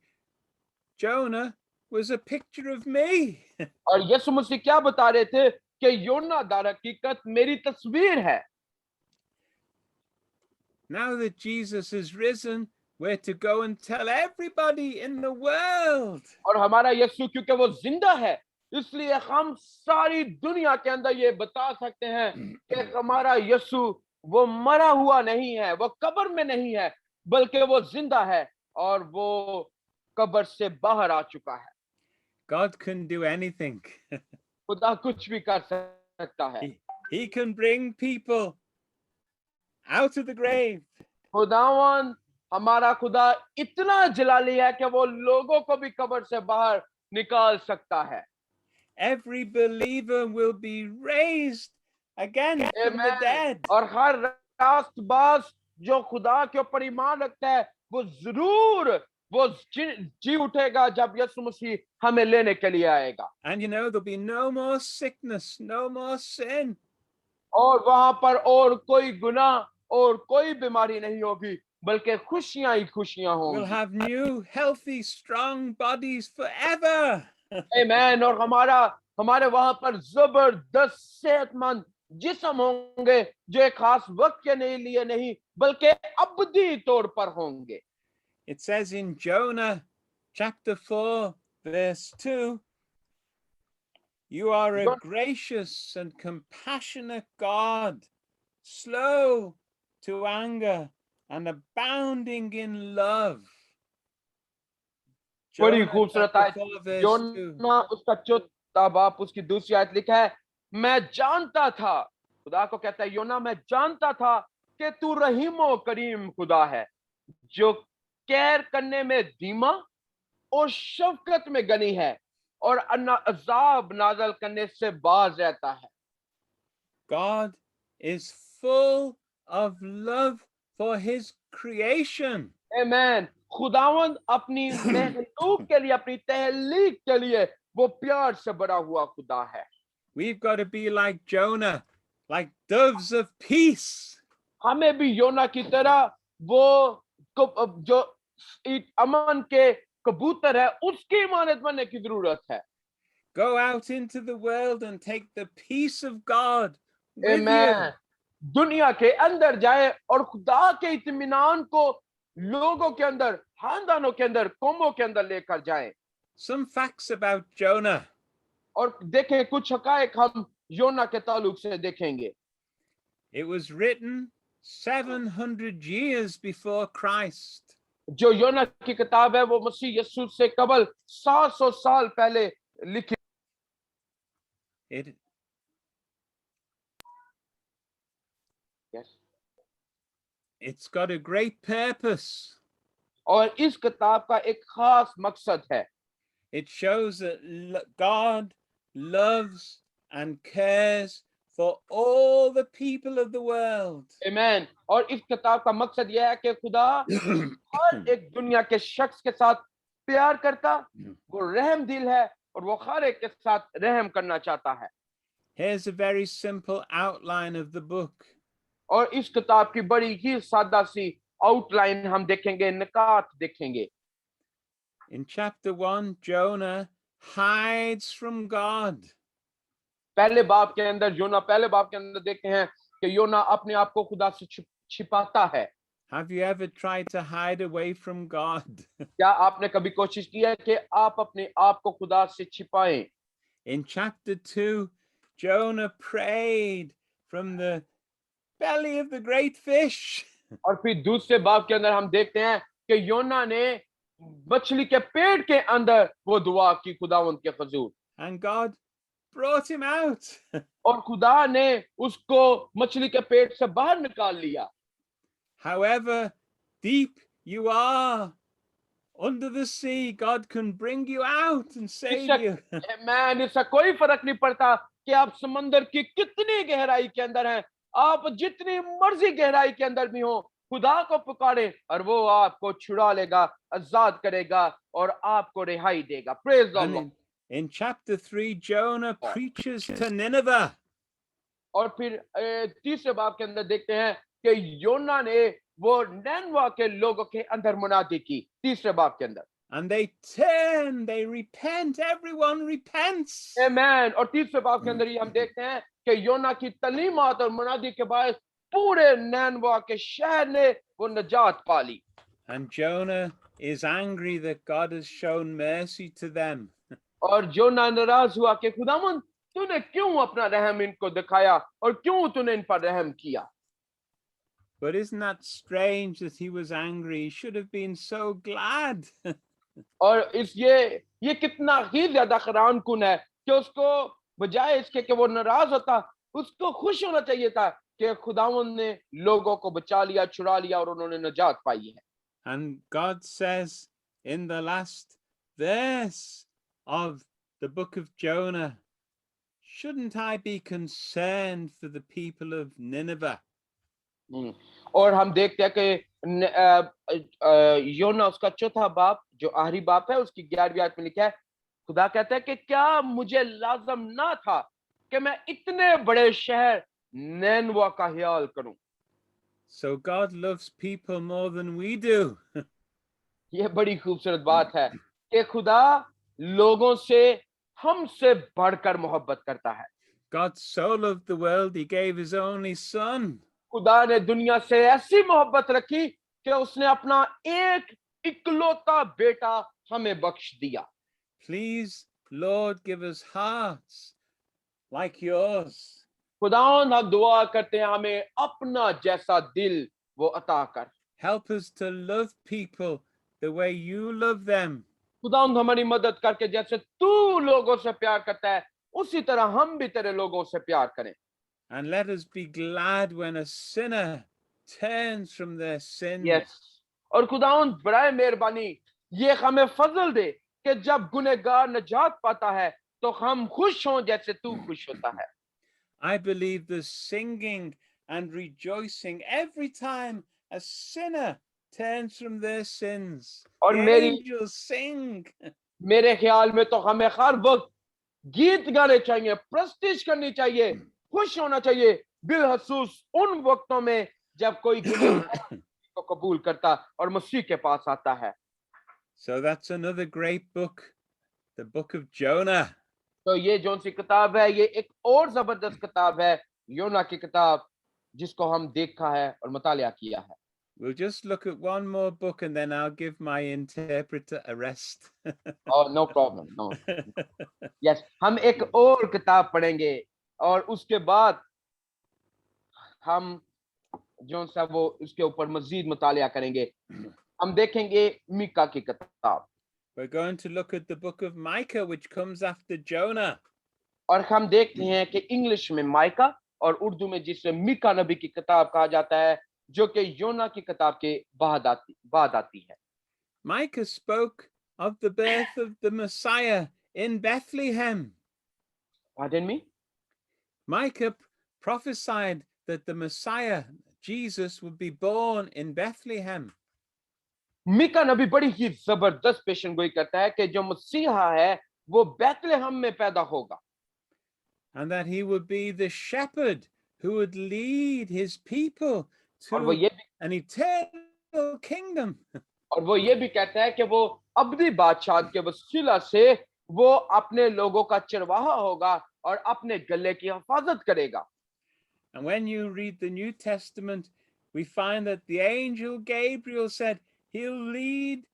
Jonah was a picture of me. और यीशु मसीह क्या बता रहे थे कि योना दर हकीकत मेरी तस्वीर है। Now that Jesus is risen, we're to go and tell everybody in the world. और हमारा यीशु क्योंकि वो जिंदा है, इसलिए हम सारी दुनिया के अंदर ये बता सकते हैं कि हमारा यीशु वो मरा हुआ नहीं है, वो कब्र में नहीं है, बल्कि वो जिंदा है और वो कब्र से बाहर आ चुका है। God can do anything. खुदा कुछ भी कर सकता है। He can bring people out of the grave. खुदावन हमारा खुदा इतना जलाली है कि वो लोगों को भी कब्र से बाहर निकाल सकता है। Every believer will be raised again from the dead. और हर रास्तबाज जो खुदा के ऊपर ईमान रखता है वो जरूर वो जी उठेगा जब यीशु मसीह हमें लेने के लिए आएगा। And you know, there'll be no more sickness, no more sin. और वहां पर और कोई गुनाह और कोई बीमारी नहीं होगी, बल्कि खुशियां ही खुशियां होंगी। We'll have new, healthy, strong bodies forever. आमीन। और हमारे वहां पर जबरदस्त सेहतमंद जिस्म होंगे जो एक खास वक्त के लिए नहीं बल्कि अबदी तौर पर होंगे। It says in Jonah chapter 4 verse 2, you are a gracious and compassionate God, slow to anger and abounding in love. बड़ी खूबसूरत है। योना उसका 4 बाब उसकी दूसरी आयत लिखा है, मैं जानता था, खुदा को कहता है योना मैं जानता था कि तू रहीम और करीम खुदा है, जो कैर करने में धीमा और शफकत में गनी है और अजाब नाज़िल करने से बाज रहता है। God is full of love for his creation. आमीन। खुदावंद अपनी महलूक के लिए, अपनी तहलीक के लिए वो प्यार से भरा हुआ खुदा है। We've got to be like Jonah, like doves of peace. हमें भी योना की तरह वो जो अमन के कबूतर है उसकी इमानत बनने की जरूरत है। Go out into the world and take the peace of God with you. आमीन। दुनिया के अंदर जाए और खुदा के इत्मीनान को लोगों के अंदर, खानदानों के अंदर, कौमों के अंदर लेकर जाएं। Some facts about Jonah. और देखें कुछ हकायक हम योना के ताल्लुक से देखेंगे। It was written 700 years before Christ. जो योना की किताब है वो मसीह यीशु से कबल 700 साल पहले लिखी। Yes. It's got a great purpose. और इस किताब का एक खास मकसद है। It shows that God loves and cares for all the people of the world. आमीन। और इस किताब का मकसद यह है कि खुदा हर एक दुनिया के शख्स के साथ प्यार करता, वो रहम दिल है और वो हर एक के साथ रहम करना चाहता है। Here's a very simple outline of the book. और इस किताब की बड़ी ही सादा सी आउटलाइन हम देखेंगे, निकात देखेंगे। In chapter 1, Jonah hides from God. पहले बाब के अंदर योना, पहले बाब के अंदर देखते हैं कि योना अपने आप को खुदा से छिपाता है। Have you ever tried to hide away from God? क्या आपने कभी कोशिश की है कि आप अपने आप को खुदा से छिपाएं? In chapter 2, Jonah prayed from the belly of the great fish. और फिर दूसरे बाब के अंदर हम देखते हैं कि योना ने मछली के पेट के अंदर वो दुआ की खुदावंद के हुजूर, And God brought him out. और खुदा ने उसको मछली के पेट से बाहर निकाल लिया। However deep you are under the sea, God can bring you out and save you. मैं इससे कोई फर्क नहीं पड़ता कि आप समंदर की कितनी गहराई के अंदर हैं, आप जितनी मर्जी गहराई के अंदर भी हो, खुदा को पुकारे और वो आपको छुड़ा लेगा, आजाद करेगा और आपको रिहाई देगा। Praise the And Lord. in chapter 3, Jonah preaches to Nineveh. और फिर तीसरे बाब के अंदर देखते हैं कि योना ने वो नैनवा के लोगों के अंदर मुनादी की। तीसरे बाब के अंदर And they turn, they repent, everyone repents. आमीन। और तीसरे बाब के अंदर ये हम देखते हैं कि योना की तलीमात और मुनादी के बाद पूरे नैनवा के शहर ने वो नजात पा ली। And Jonah is angry that God has shown mercy to them. और योना नाराज हुआ कि खुदावंद तूने क्यों अपना रहम इनको दिखाया और क्यों तूने इन पर रहम किया। But isn't that strange that he was angry? He should have been so glad. और ये कितना ही ज्यादा हैरान कुन है कि उसको बजाय इसके कि वो नाराज होता, उसको खुश होना चाहिए था कि खुदावंद ने लोगों को बचा लिया, छुड़ा लिया और उन्होंने नजात पाई है। And God says in the last verse of the book of Jonah, shouldn't I be concerned for the people of Nineveh? और हम देखते हैं कि योना उसका चौथा बाप जो आखिरी बाप है उसकी 11वीं आयत में लिखा है, खुदा कहता है कि क्या मुझे लाजम ना था कि मैं इतने बड़े शहर नैनवा का ख्याल करूं। So God loves people more than we do. ये बड़ी खूबसूरत बात है कि खुदा लोगों से हमसे बढ़कर मोहब्बत करता है। God so loved the world, he gave his only son. खुदा ने दुनिया से ऐसी मोहब्बत रखी कि उसने अपना एक इकलौता बेटा हमें बख्श दिया। Please, Lord, give us hearts like yours. खुदावंद हम दुआ करते हैं हमें अपना जैसा दिल वो अता कर। Help us to love people the way you love them. खुदावंद हमारी मदद करके जैसे तू लोगों से प्यार करता है उसी तरह हम भी तेरे लोगों से प्यार करें। And let us be glad when a sinner turns from their sins. Yes. और खुदावंद बराए मेहरबानी ये हमें फजल दे कि जब गुनहगार नजात पाता है तो हम खुश हों जैसे तू खुश होता है। I believe there's singing and rejoicing every time a sinner turns from their sins. और The मेरी angels sing. मेरे ख्याल में तो हमें हर वक्त गीत गाने चाहिए, प्रस्तिश करनी चाहिए, खुश होना चाहिए बिलखसूस उन वक्तों में जब कोई गुनहगार को कबूल करता और मसीह के पास आता है। So that's another great book, the book of Jonah. तो ये जोन सी किताब है, ये एक और जबरदस्त किताब है, योना की किताब जिसको हम देखा है और मुतालिया किया है। We'll just look at one more book and then I'll give my interpreter a rest. Oh, no problem, no. Yes, हम एक और किताब पढ़ेंगे और उसके बाद हम जोन सा वो उसके ऊपर मजीद मुतालिया करेंगे। हम देखेंगे मीका की किताब। We're going to look at the book of Micah, which comes after Jonah. और हम देखते हैं कि इंग्लिश में माइका और उर्दू में जिसे मीका नबी की किताब कहा जाता है, जो कि योना की किताब के बाद आती है। Micah spoke of the birth of the Messiah in Bethlehem. Pardon me? Micah prophesied that the Messiah, Jesus, would be born in Bethlehem. Mika नबी बड़ी ही जबरदस्त पेशनगोई करता है कि जो मसीहा है वो बैतलहम में पैदा होगा, And that he would be the shepherd who would lead his people और वो to ये भी an eternal kingdom. और वो ये भी कहता है कि वो अब्दी बादशाह के वसीला से वो अपने लोगों का चरवाहा होगा और अपने गले की हिफाजत करेगा। And when you read the New Testament, we find that the angel Gabriel said he'll lead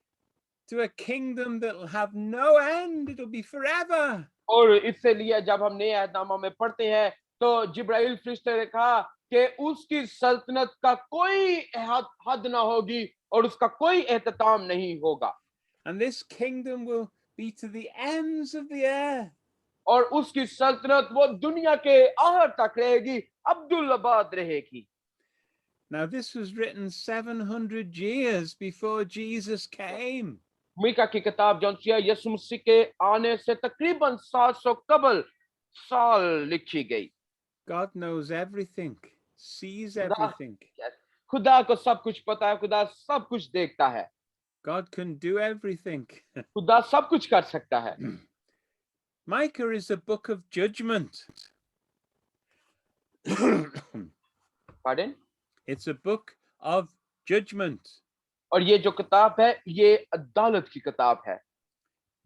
to a kingdom that will have no end, it'll be forever. और इससे लिए जब हम नए अहदनामा में पढ़ते हैं तो जिब्राइल फरिश्ते ने कहा कि उसकी सल्तनत का कोई हद ना होगी और उसका कोई एहतमाम नहीं होगा, And this kingdom will be to the ends of the earth. और उसकी सल्तनत वो दुनिया के आहर तक रहेगी, अब्दुल आबाद रहेगी। Now, this was written 700 years before Jesus came. Mika की किताब जो यीशु मसीह के आने से तकरीबन 700 कबल साल लिखी गई। God knows everything, sees खुदा everything. खुदा को सब कुछ पता है, खुदा सब कुछ देखता है, God can do everything. खुदा सब कुछ कर सकता है। Micah is a book of judgment. Pardon? It's a book of judgment. और ये जो किताब है ये अदालत की किताब है।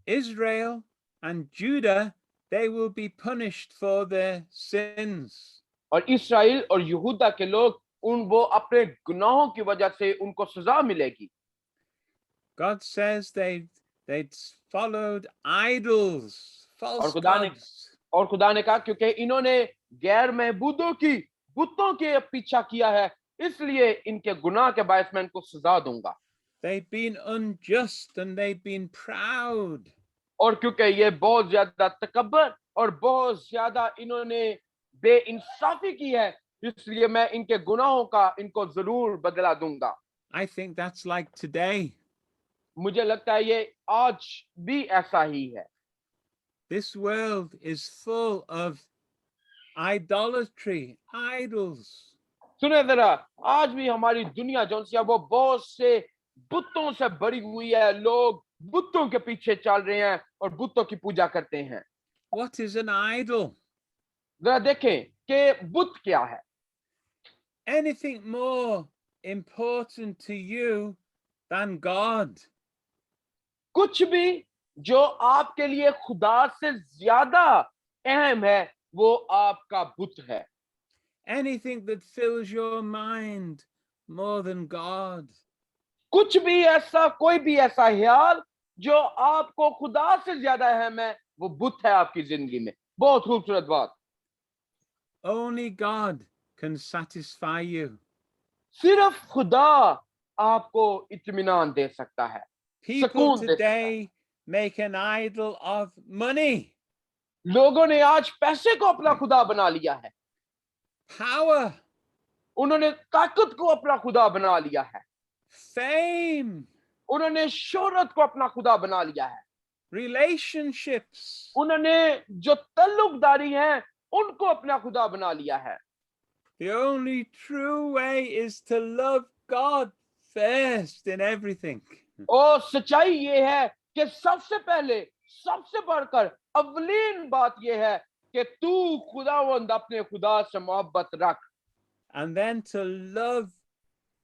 Israel and Judah, they will be punished for their sins. और इस्राएल और यहूदा के लोग वो अपने गुनाहों की वजह से उनको सजा मिलेगी। God says they'd followed idols, false gods. और खुदा ने कहा क्योंकि इन्होंने गैर महबूदों की बुतों के पीछा किया है, इसलिए इनके गुनाह के बायस मैं इनको सजा दूंगा। They've been unjust and they've been proud. और क्योंकि ये बहुत ज्यादा तकब्बर और बहुत ज्यादा इन्होंने बेइंसाफी की है, इसलिए मैं इनके गुनाहों का इनको जरूर बदला दूंगा। I think that's like today. मुझे लगता है ये आज भी ऐसा ही है। This world is full of idolatry, idols. सुने जरा, आज भी हमारी दुनिया जो है वो बहुत से बुतों से भरी हुई है, लोग बुतों के पीछे चल रहे हैं और बुतों की पूजा करते हैं। What is an idol? जरा देखें कि बुत क्या है। Anything more important to you than God? कुछ भी जो आपके लिए खुदा से ज्यादा अहम है वो आपका बुत है। Anything that fills your mind more than God? कुछ भी ऐसा, कोई भी ऐसा ख्याल जो आपको खुदा से ज्यादा अहम है वो बुत है आपकी जिंदगी में। बहुत खूबसूरत बात। Only God can satisfy you. सिर्फ खुदा आपको इत्मीनान दे सकता है, People सुकून दे सकता है। today make an idol of money, लोगों ने आज पैसे को अपना खुदा बना लिया है, power, उन्होंने ताकत को अपना खुदा बना लिया है, fame, उन्होंने शोहरत को अपना खुदा बना लिया है, relationships. उन्होंने जो तल्लुकदारी है उनको अपना खुदा बना लिया है। The only true way is to love God first in everything. और सच्चाई ये है कि सबसे पहले, सबसे बढ़कर अवलीन बात ये है कि तू खुदावंद अपने खुदा से मोहब्बत रख, And then to love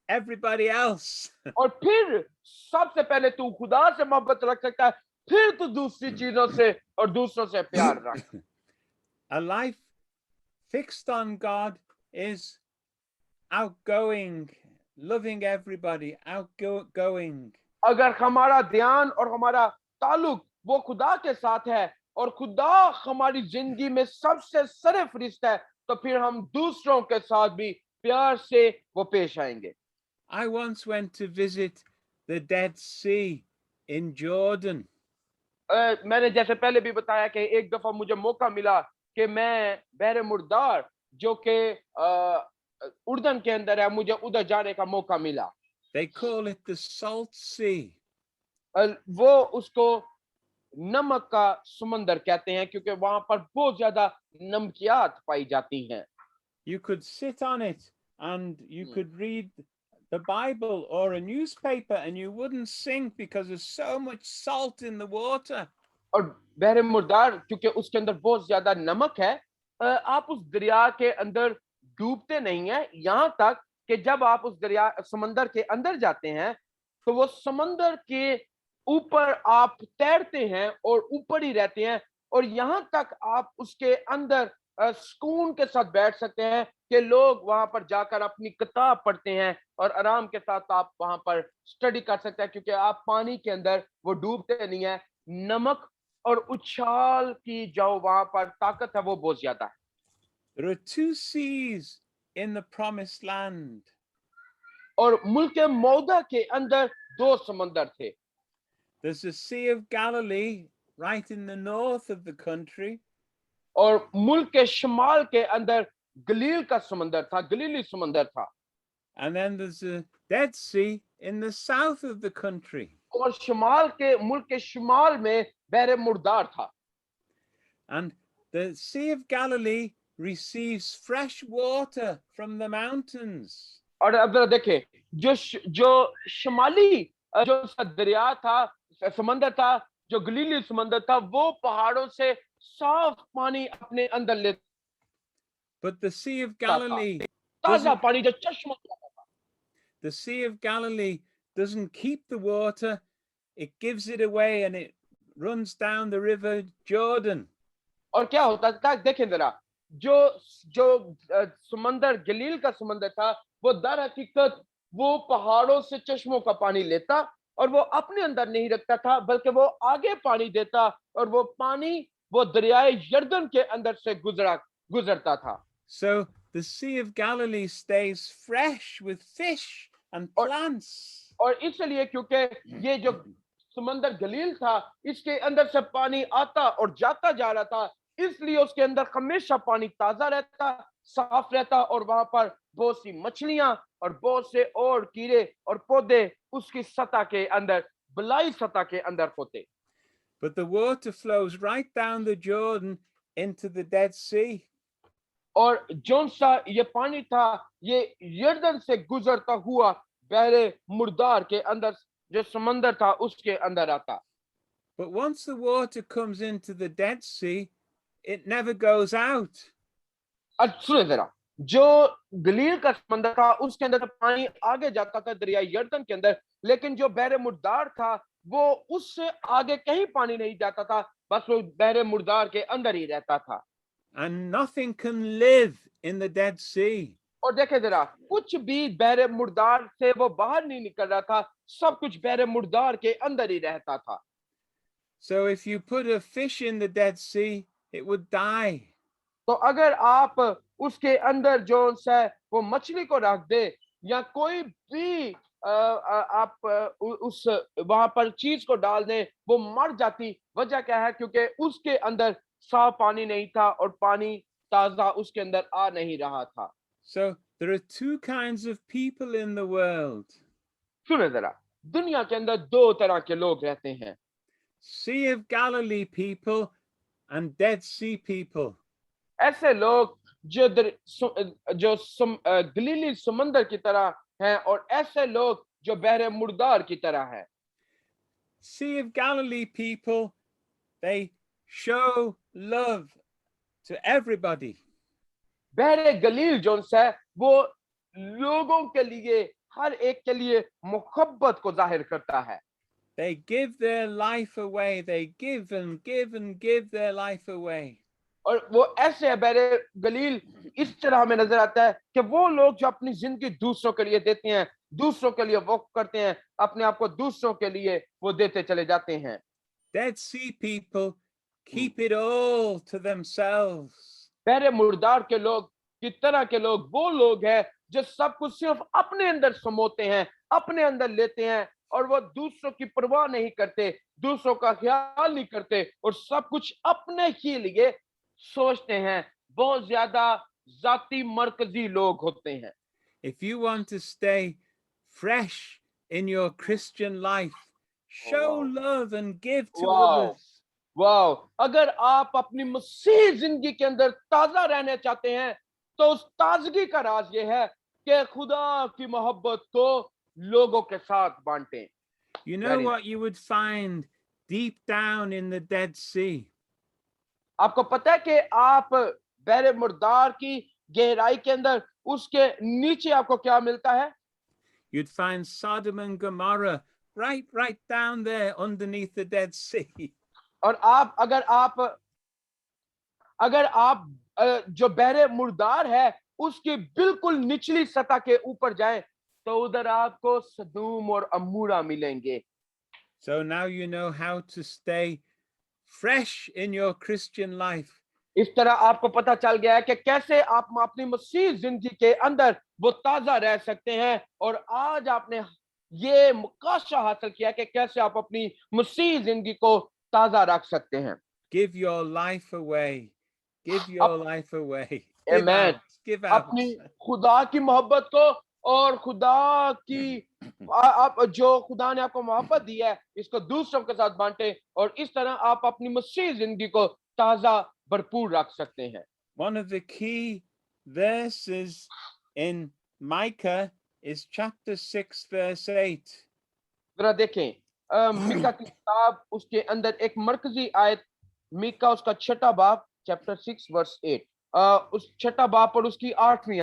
everybody else. और फिर सबसे पहले तू खुदा से मोहब्बत रख सकता है, फिर तू दूसरी चीजों से और दूसरों से प्यार रख। A life fixed on God is outgoing, loving everybody, outgoing. अगर हमारा ध्यान और हमारा ताल्लुक वो खुदा के साथ है और खुदा हमारी जिंदगी में सबसे सरफरिस्त है, तो फिर हम दूसरों के साथ भी प्यार से वो पेश आएंगे। I once went to visit the Dead Sea in Jordan. मैंने जैसे पहले भी बताया कि एक दफा मुझे मौका मिला कि मैं बहरे मुर्दार जो कि उर्दन के अंदर है, मुझे उधर जाने का मौका मिला। They call it the Salt Sea. वो उसको नमक का समंदर कहते हैं, क्योंकि वहां पर बहुत ज्यादा नमकियात पाई जाती हैं। You could sit on it and you Hmm. could read the Bible or a newspaper and you wouldn't sink because there's so much salt in the water. और बहरे मुर्दार क्योंकि उसके अंदर बहुत ज्यादा नमक है, आप उस दरिया के अंदर डूबते नहीं है, यहाँ तक कि जब आप उस दरिया समंदर के अंदर जाते हैं तो वो समंदर के ऊपर आप तैरते हैं और ऊपर ही रहते हैं, और यहाँ तक आप उसके अंदर सुकून के साथ बैठ सकते हैं कि लोग वहां पर जाकर अपनी किताब पढ़ते हैं और आराम के साथ आप वहां पर स्टडी कर सकते हैं, क्योंकि आप पानी के अंदर वो डूबते नहीं है। नमक और उछाल की जो वहां पर ताकत है वो बहुत ज्यादा है। There are two seas in the promised land. और मुल्क मौदा के अंदर दो समंदर थे। There's the Sea of Galilee right in the north of the country, और मुल्क के शमाल के अंदर गलील का समंदर था, गलीली समंदर था। and then there's the Dead Sea in the south of the country. और शमाल के मुल्क के शमाल में बहरे मुर्दार था। And the Sea of Galilee receives fresh water from the mountains. और अब जरा देखें, जो शमाली जो दरिया था, समंदर था, जो गलीली समंदर था, वो पहाड़ों से साफ पानी अपने अंदर लेता But the Sea of था, Galilee ताजा doesn't, पानी जो चश्मा था। the Sea of Galilee doesn't keep the water, it gives it away and it runs down the river Jordan. और क्या होता था, देखें जरा, जो जो समंदर गलील का समंदर था, वो दर हकीकत वो पहाड़ों से चश्मों का पानी लेता और वो अपने अंदर नहीं रखता था, बल्कि वो आगे पानी देता, और वो पानी वो दरियाए यर्दन के अंदर से गुजरता था। So the Sea of Galilee stays fresh with fish and plants. और इसलिए क्योंकि ये जो समंदर गलील था, इसके अंदर से पानी आता और जाता जा रहा था, इसलिए उसके अंदर हमेशा पानी ताजा रहता, साफ रहता, और वहां पर बहुत सी मछलियां और बहुत से और कीड़े और पौधे उसकी सतह के अंदर, बलाई सतह के अंदर होते। But the water flows right down the Jordan into the Dead Sea. और जौन सा ये पानी था, ये यर्दन से गुजरता हुआ बहरे मुर्दार के अंदर जो समंदर था उसके अंदर आता। But once the water comes into the Dead Sea, it never goes out. अब सुने जरा, जो गलील का समंदर था उसके अंदर पानी आगे जाता था दरिया यर्दन के अंदर, लेकिन जो बहरे मुर्दार था वो उससे आगे कहीं पानी नहीं जाता था, बस वो बहरे मुर्दार के अंदर ही रहता था। And nothing can live in the Dead Sea. और देखे जरा, कुछ भी बहरे मुर्दार से वो बाहर नहीं निकल रहा था, सब कुछ बहरे मुर्दार के अंदर ही रहता था। So if you put a fish in the Dead Sea, it would die. तो अगर आप उसके अंदर जो है वो मछली को रख दे या कोई भी आप उस वहां पर चीज को डाल दें, वो मर जाती। वजह क्या है? क्योंकि उसके अंदर साफ पानी नहीं था और पानी ताजा उसके अंदर आ नहीं रहा था। So there are two kinds of people in the world. सुने जरा, दुनिया के अंदर दो तरह के लोग रहते हैं, Sea of Galilee people and Dead Sea people. ऐसे लोग जो गलीली समंदर की तरह हैं और ऐसे लोग जो बहरे मुर्दार की तरह हैं। Sea of Galilee people, they show love to everybody. बहरे गलील जो है वो लोगों के लिए, हर एक के लिए मोहब्बत को जाहिर करता है। They give their life away. They give and give and give their life away. और वो ऐसे बहरे गलील इस तरह हमें नजर आता है कि वो लोग जो अपनी जिंदगी दूसरों के लिए देते हैं, दूसरों के लिए वक्फ करते हैं, अपने आप को दूसरों के लिए वो देते चले जाते हैं। Dead Sea people keep it all to themselves. बहरे मुर्दार के लोग की तरह के लोग वो लोग हैं जो सब कुछ सिर्फ अपने अंदर समोते हैं, अपने अंदर लेते हैं, और वो दूसरों की परवाह नहीं करते, दूसरों का ख्याल नहीं करते, और सब कुछ अपने ही लिए सोचते हैं। बहुत ज्यादा जाति मरकजी लोग होते हैं। If you want to stay fresh in your Christian life, show wow. love and give to वाह others. वाह, अगर आप अपनी मसीह जिंदगी के अंदर ताजा रहना चाहते हैं तो उस ताजगी का राज ये है कि खुदा की मोहब्बत को लोगों के साथ बांटें। You know Very what you would find deep down in the Dead Sea? आपको पता है कि आप बहरे मुर्दार की गहराई के अंदर उसके नीचे आपको क्या मिलता है? You'd find Sodom and Gomorrah right down there underneath the Dead Sea. और आप अगर आप जो बहरे मुर्दार है उसकी बिल्कुल निचली सतह के ऊपर जाएं तो उधर आपको सदूम और अमूरा मिलेंगे। So now you know how to stay fresh in your Christian life. इस तरह आपको पता चल गया है कि कैसे आप अपनी मसीह जिंदगी के अंदर वो ताजा रह सकते हैं और आज आपने ये मुकाशा हासिल किया कि कैसे आप अपनी मसीह जिंदगी को ताजा रख सकते हैं। Give your life away. Give your life away. Give Amen. out. Give out. अपनी खुदा की मोहब्बत को और खुदा की आप जो खुदा ने आपको मोहब्बत दी है इसको दूसरों के साथ बांटे और इस तरह आप अपनी मसीह जिंदगी को ताजा भरपूर रख सकते हैं। One of the key verses in Micah is chapter 6 verse 8. जरा देखें मीका की किताब उसके अंदर एक मरकजी आयत मीका उसका छठा बाब चैप्टर 6 वर्स 8 उस छठा बाब पर उसकी 8वीं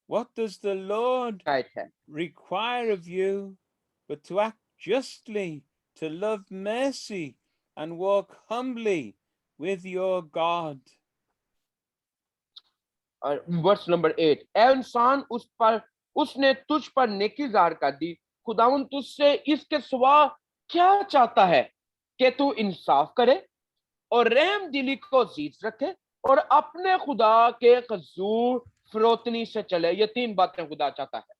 What does the Lord आयत है? require of you but to act justly, to love mercy and walk humbly with your God? और वर्स नंबर 8 ए इंसान उसने तुझ पर नेकी ज़ाहिर कर दी, खुदावंद तुझसे इसके सिवा क्या चाहता है कि तू इंसाफ करे और रहम दिली को जीत रखे और अपने खुदा के हुजूर फरोतनी से चले। ये 3 बातें खुदा चाहता है।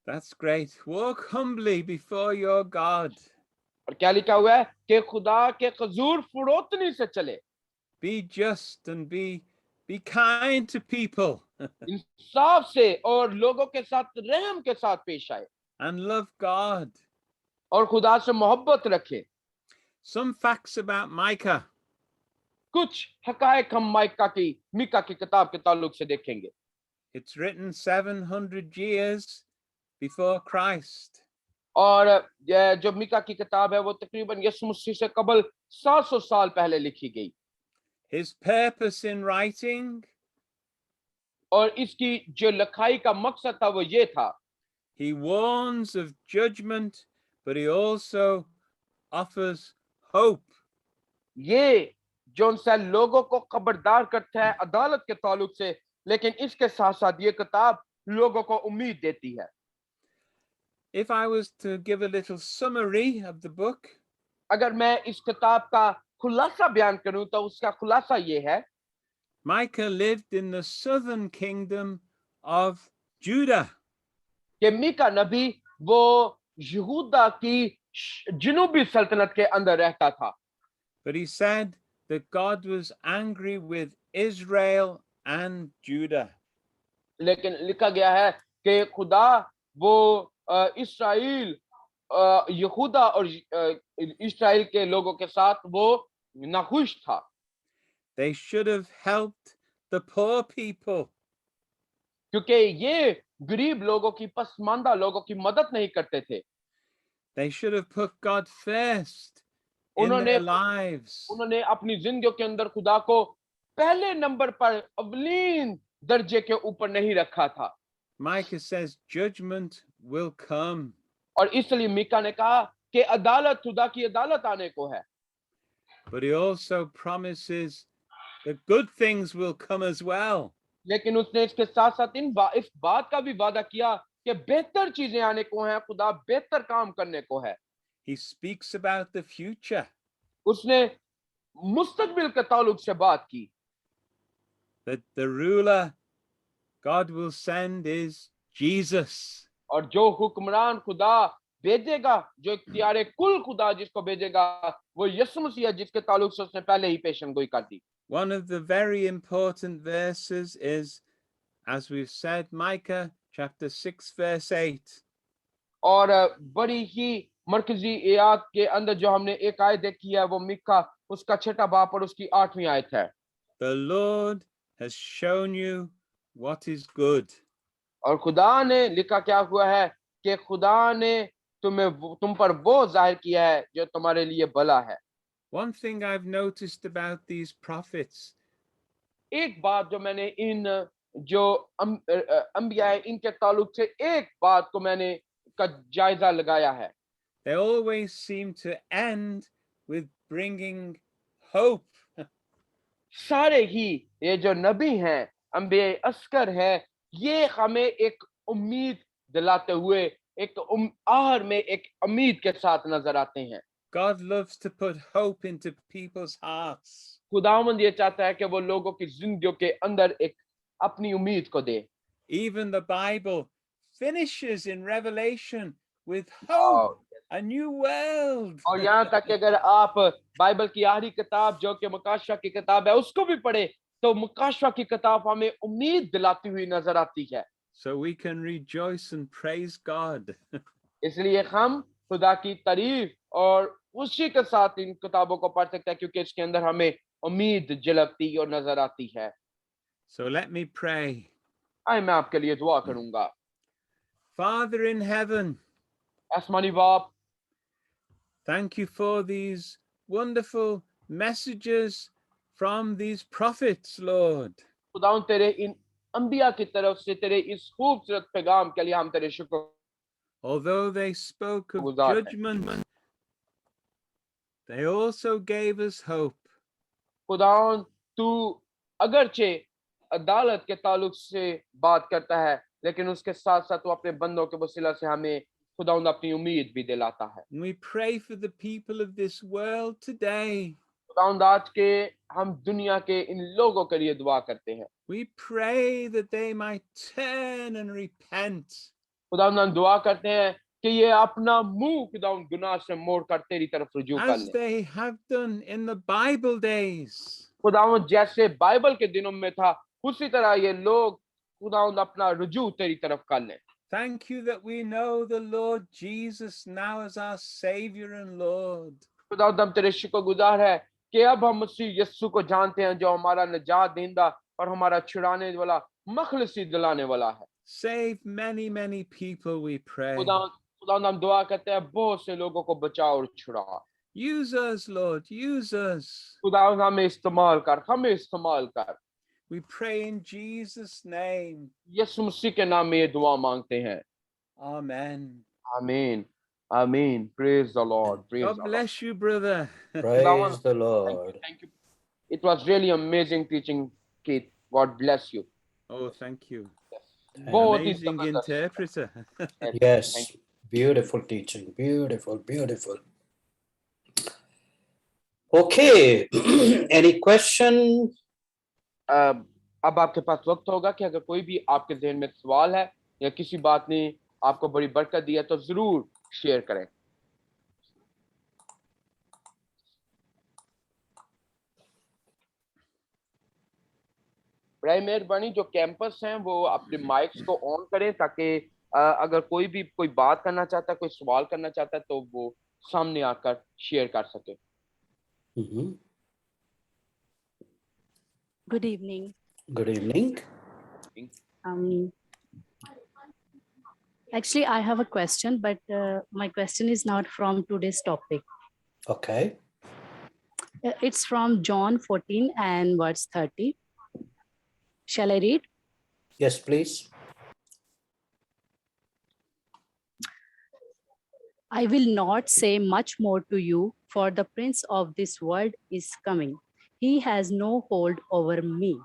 That's great. Walk humbly before your God. और क्या लिखा हुआ है कि खुदा के हुजूर फरोतनी से चले। Be just and be kind to people. इंसाफ से और लोगों के साथ रहम के साथ पेश आए And love God. और खुदा से मोहब्बत रखे। Some facts about Micah. कुछ हकायक हम मीका की किताब के ताल्लुक से देखेंगे। It's written 700 years before Christ. और जो मीका की किताब है वो तकरीबन यीशु मसीह से कबल 700 साल पहले लिखी गई। His purpose in writing, और इसकी जो लिखाई का मकसद था वो ये था, he warns of judgment, but he also offers hope. ये जो उनसे लोगों को खबरदार करता है अदालत के ताल्लुक से, लेकिन इसके साथ साथ ये किताब लोगों को उम्मीद देती है। If I was to give a little summary of the book, अगर मैं इस किताब का खुलासा बयान करूं तो उसका खुलासा ये है, Micah lived in the southern kingdom of Judah. कि मीका नबी वो यहूदा की जनूबी सल्तनत के अंदर रहता था। But he said that God was angry with Israel and Judah. लेकिन लिखा गया है कि खुदा वो इस्राएल यहूदा और इस्राएल के लोगों के साथ वो नाखुश था। They should have helped the poor people. क्योंकि ये गरीब लोगों की पसमानदा लोगों की मदद नहीं करते थे। They should have put God first in their lives. उन्होंने अपनी जिंदगियों के अंदर खुदा को पहले नंबर पर अवलीन दर्जे के ऊपर नहीं रखा था। Micah says judgment will come. और इसलिए मीका ने कहा कि अदालत, खुदा की अदालत आने को है। But he also promises that good things will come as well. लेकिन उसने इसके साथ साथ इस बात का भी वादा किया कि बेहतर चीजें आने को हैं, खुदा बेहतर काम करने को है। He speaks about the future. उसने मुस्तकबिल के ताल्लुक से बात की। That the ruler God will send is Jesus. और जो हुक्मरान खुदा भेजेगा, जो इख्तियार कुल खुदा जिसको भेजेगा वो यीशु मसीह है, जिसके ताल्लुक से उसने पहले ही पेशनगोई कर दी। One of the very important verses is, as we've said, Micah chapter 6 verse 8. और बड़ी ही मरकजी आयत के अंदर जो हमने एक आयत देखी है वो मिका उसका 6वां बाब और उसकी 8वीं आयत है। The Lord has shown you what is good. और खुदा ने लिखा क्या हुआ है कि खुदा ने तुम पर वो जाहिर किया है जो तुम्हारे लिए भला है। One thing I've noticed about these prophets, एक बात जो मैंने इन जो अंबिया है इनके ताल्लुक से एक बात को मैंने का जायजा लगाया है, they always seem to end with bringing hope. सारे ही ये जो नबी हैं अंबिया अस्कर हैं ये हमें एक उम्मीद दिलाते हुए एक आहर में एक उम्मीद के साथ नजर आते हैं। God loves to put hope into people's hearts. खुदावंद ये चाहता है कि वो लोगों की जिंदगियों के अंदर एक अपनी उम्मीद को दे। Even the Bible finishes in Revelation with hope, और a new world. और यहाँ तक कि अगर आप बाइबल की आखिरी किताब जो कि मुकाशवा की किताब है उसको भी पढ़े तो मुकाशवा की किताब हमें उम्मीद दिलाती हुई नजर आती है। So we can rejoice and praise God. इसलिए हम खुदा की तारीफ और उसी के साथ इन किताबों को पढ़ सकते हैं क्योंकि इसके अंदर हमें उम्मीद झलकती और नजर आती है। So let me pray. आए मैं आपके लिए दुआ करूंगा। Father in heaven, आसमानी बाप, thank you for these wonderful messages from these prophets, Lord. खुदाउन तेरे इन अंबिया की तरफ से तेरे इस खूबसूरत पैगाम के लिए हम तेरे शुक्र Although they spoke of गुजार हैं। judgment, they also gave us hope. खुदाउन तू अगरचे अदालत के ताल्लुक से बात करता है लेकिन उसके साथ साथ तू अपने बंदों के वसीला से हमें खुदाउन अपनी उम्मीद भी दिलाता है। And we pray for the people of this world today. खुदाउन आज के हम दुनिया के इन लोगों के लिए दुआ करते हैं। We pray that they might turn and repent. खुदाउन हम दुआ करते हैं कि ये अपना मुंह खुदाउन गुनाह से मोड़कर तेरी तरफ रुजू कर As लें। they have done in the Bible days. खुदाउन जैसे बाइबल के दिनों में था उसी तरह ये लोग खुदाउन अपना रुजू तेरी तरफ कर लें। Thank you that we know the Lord Jesus now as our Savior and Lord. खुदाउन हम तेरे शुक्रगुजार है कि अब हम मसीह यीशु को जानते हैं जो हमारा निजात देंदा और हमारा छुड़ाने वाला मखलसी दिलाने वाला है। Save many, many people, we pray. खुदाउन हम दुआ करते हैं बहुत से लोगों को बचा और छुड़ा। Use us, Lord, use us. खुदाउन हमें इस्तेमाल कर। We pray in Jesus' name. यीशु मसीह के नाम में ये दुआ मांगते हैं। Amen. आमीन आमीन। Praise the Lord. Praise God the Lord. bless you, brother. Praise the Lord. Thank you. It was really amazing teaching, Keith. God bless you. Oh, thank you. बहुत ही Amazing जबरदस्त। interpreter. Yes, Thank you. beautiful teaching. Beautiful, beautiful. Okay, any question? अब आपके पास वक्त होगा कि अगर कोई भी आपके जहन में सवाल है या किसी बात ने आपको बड़ी बरकत दी है तो जरूर शेयर करें। बड़ी मेहरबानी जो कैंपस हैं वो अपने माइक्स को ऑन करें ताकि अगर कोई भी कोई बात करना चाहता है कोई सवाल करना चाहता है तो वो सामने आकर शेयर कर सके। Mhm. Good evening. Good evening. Actually, I have a question, but my question is not from today's topic. Okay. It's from John 14 and verse 30. Shall I read? Yes, please. I will not say much more to you, for the prince of this world is coming. He has no hold over me.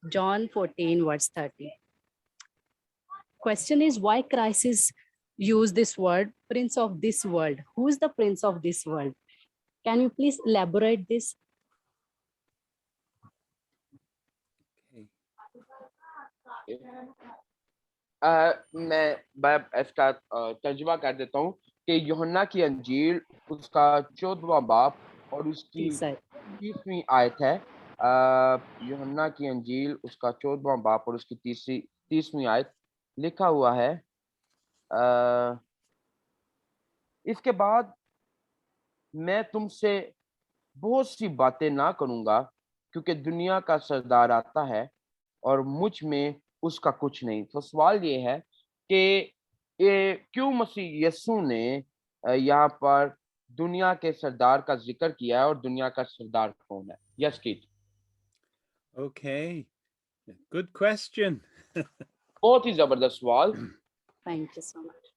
John 14, verse 30. Question is why Christ is use this word, prince of this world. Who is the prince of this world? Can you please elaborate this? मैं इसका तर्जुमा कर देता हूँ कि यूहन्ना की अंजील उसका 14वां बाब और उसकी Please, sir. 30वीं आयत है यूहन्ना की अंजील उसका 14वां बाब और उसकी 30वीं आयत लिखा हुआ है इसके बाद मैं तुमसे बहुत सी बातें ना करूंगा क्योंकि दुनिया का सरदार आता है और मुझ में उसका कुछ नहीं। तो सवाल ये है कि ये क्यों मसीह यीशु ने यहाँ पर दुनिया के सरदार का जिक्र किया है और दुनिया का सरदार कौन है? यस कीट। Okay, good question. बहुत ही जबरदस्त सवाल। Thank you so much.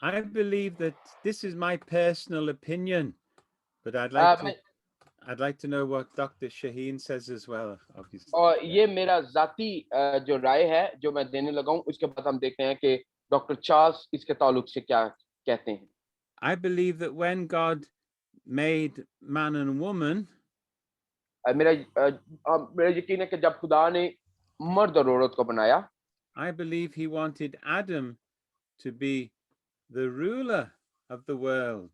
I believe that this is my personal opinion, but मैं I'd like to know what Dr. Shaheen says as well, obviously. और ये मेरा जाती जो राय है जो मैं देने लगा हूँ, उसके बाद हम देखते हैं कि डॉक्टर चार्ल्स इसके ताल्लुक से क्या कहते हैं। I believe that when God made man and woman, मेरा यकीन है कि जब खुदा ने मर्द और औरत को बनाया, I believe he wanted Adam to be the ruler of the world.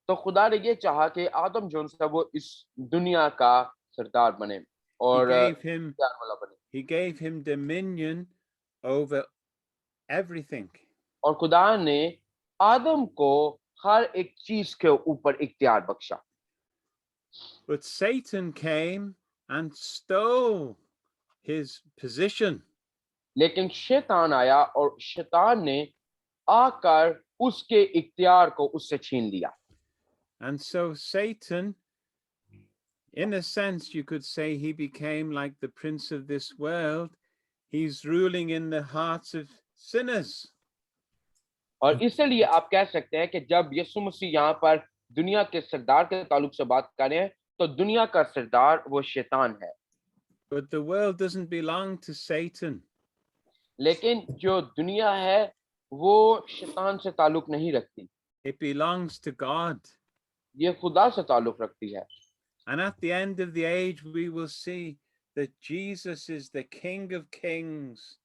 तो खुदा ने ये चाहा कि आदम जो है वो इस दुनिया का सरदार बने और इख्तियार वाला बने। He gave him dominion over everything. और खुदा ने आदम को हर एक चीज के ऊपर इख्तियार बख्शा। But Satan came and stole his position. लेकिन शैतान आया और शैतान ने आकर उसके इख्तियार को उससे छीन लिया। And so Satan, in a sense, you could say he became like the prince of this world. He's ruling in the hearts of sinners. और इसलिए आप कह सकते हैं कि जब यीशु मसीह यहाँ पर दुनिया के सरदार के ताल्लुक से बात कर रहे हैं, तो दुनिया का सरदार वो शैतान है। But the world doesn't belong to Satan. लेकिन जो दुनिया है वो शैतान से ताल्लुक नहीं रखती, It belongs to God. ये खुदा से ताल्लुक रखती है। And at the end of the age, we will see that Jesus is the King of Kings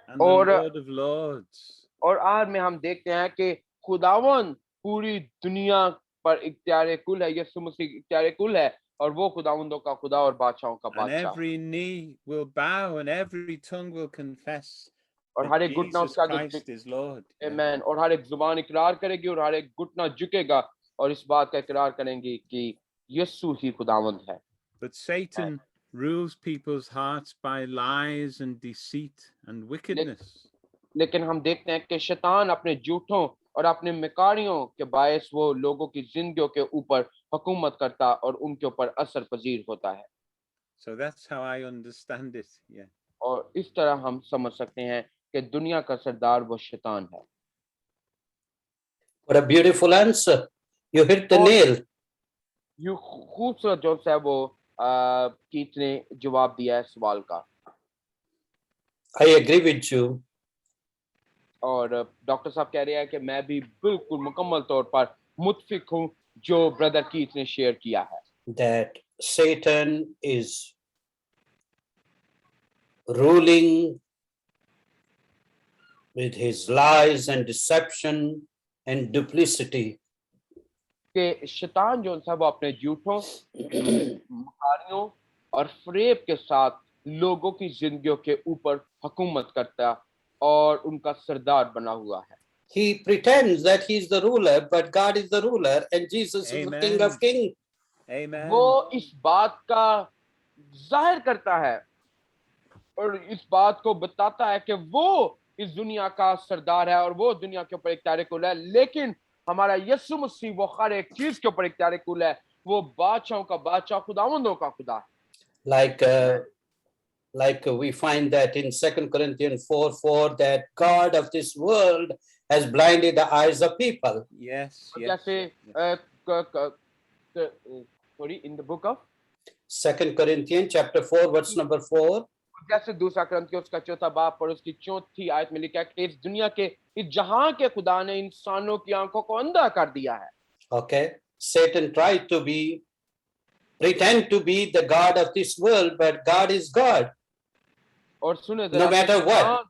and the Lord of Lords. और आज में हम देखते हैं कि खुदावन पूरी दुनिया पर इख्तियार कुल है, यीशु मसीह इख्तियार कुल है और वो खुदावंदों का खुदा और बादशाहों का And बादशाह। every knee will bow and every tongue will confess और हर that एक घुटना Jesus उसके आगे Christ is Lord. आमीन, और हर एक जुबान इकरार करेगी और हर एक घुटना झुकेगा और इस बात का इकरार करेंगे कि यीशु ही खुदावंद है। But Satan rules people's hearts by lies and deceit and wickedness. लेकिन हम देखते हैं कि शैतान अपने झूठों और अपने मिकारियों के बायस वो लोगों की जिंदगियों के ऊपर हुकूमत करता और उनके ऊपर असर पजीर होता है। So that's how I understand it. Yeah. और इस तरह हम समझ सकते हैं कि दुनिया का सरदार वो शैतान है। What a beautiful answer. You hit the और nail. ये खूबसूरत जो है वो कीट ने जवाब दिया है सवाल का। I agree with you. और डॉक्टर साहब कह रहे हैं कि मैं भी बिल्कुल मुकम्मल तौर पर मुत्फिक हूँ जो ब्रदर कीट ने शेयर किया है। That Satan is ruling with his lies and deception and duplicity. कि शैतान जो है वो अपने झूठों, मकारियों और फरेब के साथ लोगों की जिंदगियों के ऊपर हुकूमत करता और उनका सरदार बना हुआ है। He pretends that he is the ruler, but God is the ruler and Jesus is the King of Kings. Amen. वो इस बात का जाहिर करता है और इस बात को बताता है कि वो इस दुनिया का सरदार है और वो दुनिया के ऊपर इख्तियार कुल है, लेकिन हमारा यीशु मसीह वो हर एक चीज के ऊपर इख्तियार कुल है, वो बादशाहों का बादशाह, खुदावंदों का खुदा है। Like we find that in 2 Corinthians 4:4 that God of this world has blinded the eyes of people. Yes. जैसे sorry, in the book of 2 Corinthians chapter 4 verse number 4. जैसे दूसरा करंथियों उसका चौथा बाब और उसकी चौथी आयत में लिखा है कि इस दुनिया के, इस जहां के खुदा ने इंसानों की आंखों को अंधा कर दिया है। Okay, Satan tried to pretend to be the God of this world, but God is God. और सुने No matter what.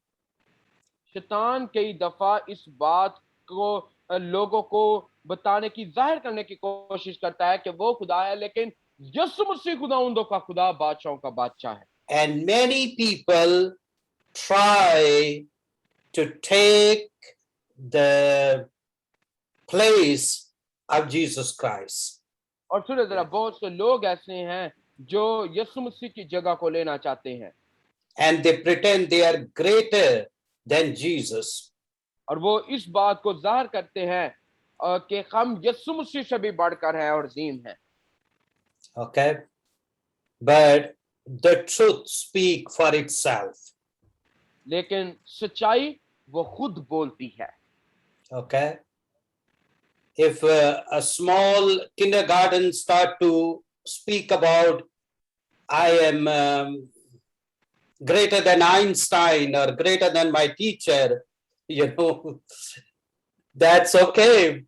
शैतान कई दफा इस बात को लोगों को बताने की, जाहिर करने की कोशिश करता है कि वो खुदा है, लेकिन यीशु मसीह खुदावंदों का खुदा, बादशाहों का बादशाह है। And many people try to take the place of Jesus Christ. और सुनिए जरा, बहुत से लोग ऐसे हैं जो यीशु मसीह की जगह को लेना चाहते हैं And they pretend they are greater than Jesus. और वो इस बात को जाहिर करते हैं कि हम यीशु मसीह से भी बढ़कर हैं और अजीम हैं। Okay? But the truth speak for itself. लेकिन सच्चाई वो खुद बोलती है। Okay? If a small kindergarten start to speak about, I am greater than Einstein or greater than my teacher, that's okay.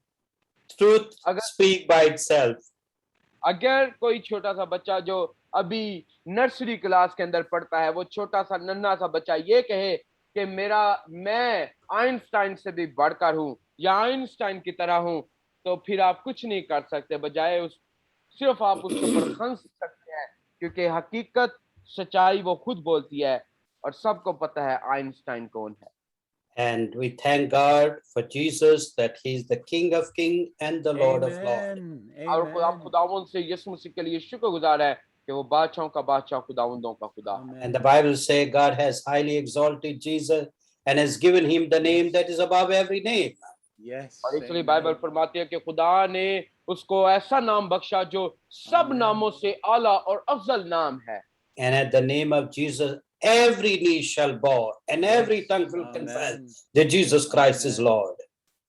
Truth speak by itself. अगर कोई छोटा सा बच्चा जो अभी नर्सरी क्लास के अंदर पढ़ता है, वो छोटा सा नन्हा सा बच्चा ये कहे कि मैं आइंस्टाइन से भी बढ़कर हूँ या आइंस्टाइन की तरह हूँ, तो फिर आप कुछ नहीं कर सकते, बजाय सिर्फ आप उसके ऊपर हंस सकते हैं, क्योंकि हकीकत सच्चाई वो खुद बोलती है और सबको पता है आइंस्टाइन कौन है। And we thank God for Jesus, that he is the King of Kings and the Lord of Lords. और आप खुदावंद से यीशु मसीह के लिए शुक्रगुजार है कि वो बादशाहों का बादशाह, खुदावंदों का खुदा है। And the Bible says God has highly exalted Jesus and has given him the name that is above every name. Yes. और इसलिए बाइबल फरमाती है कि खुदा ने उसको ऐसा नाम बख्शा जो सब नामों से आला और अफजल नाम है। And at the name of Jesus, every knee shall bow and every tongue will confess that Jesus Christ is Lord.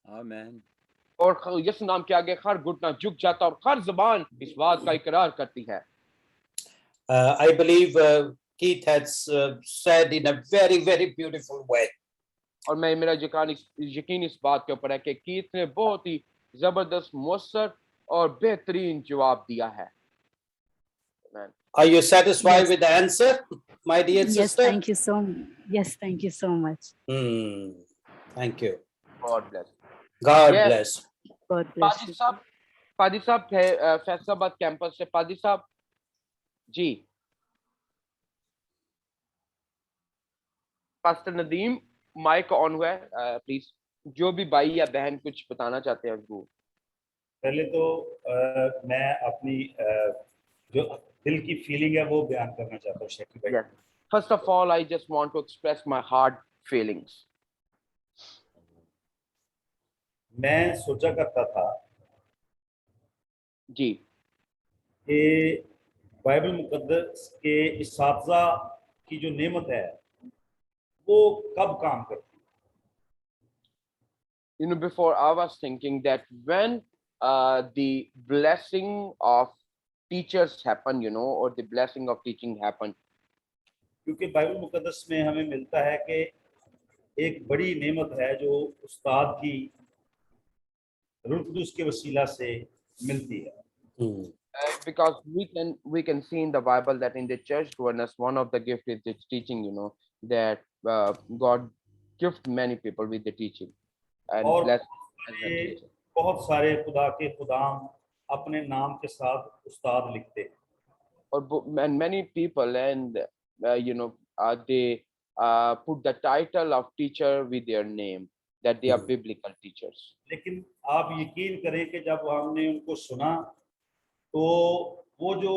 Amen. और यीशु नाम के आगे हर घुटना झुक जाता और हर जुबान इस बात का इकरार करती है। I believe Keith has said in a very, very beautiful way. और मेरा यकीन इस बात के ऊपर है कि कीथ ने बहुत ही जबरदस्त, मुअस्सर और बेहतरीन जवाब दिया है। Amen. Are you satisfied Yes. with the answer, my dear Yes, sister? thank you so much. Yes, thank you so much. Thank you. God bless. God Yes. bless. God bless you. पादी साहब Faisalabad campus से पादी साहब जी, pastor Nadeem mic on हुआ है, please जो भी भाई या बहन कुछ बताना चाहते हैं वो। पहले तो मैं अपनी जो दिल की फीलिंग है वो बयान करना चाहता हूँ शेखी भाई। First of all I just want to express my heart feelings. मैं सोचा करता था जी कि बाइबल मुकद्दस के इसातज़ा की जो नेमत है वो कब काम करती है। You know, before I was thinking that when the blessing of teachers happen, you know, or the blessing of teaching happen, क्योंकि बाइबल मुकद्दस में हमें मिलता है कि एक बड़ी नेमत है जो उस्ताद की रूह कुदूस के वसीला से मिलती है। because we can see in the Bible that in the church governance one of the gift is its teaching, you know, that God gift many people with the teaching and और bless बहुत सारे खुदा के खुदाम अपने नाम के साथ उस्ताद लिखते हैं। and many people and you know they put the title of teacher with their name, that they are biblical teachers. लेकिन आप यकीन करें कि जब हमने उनको सुना तो वो जो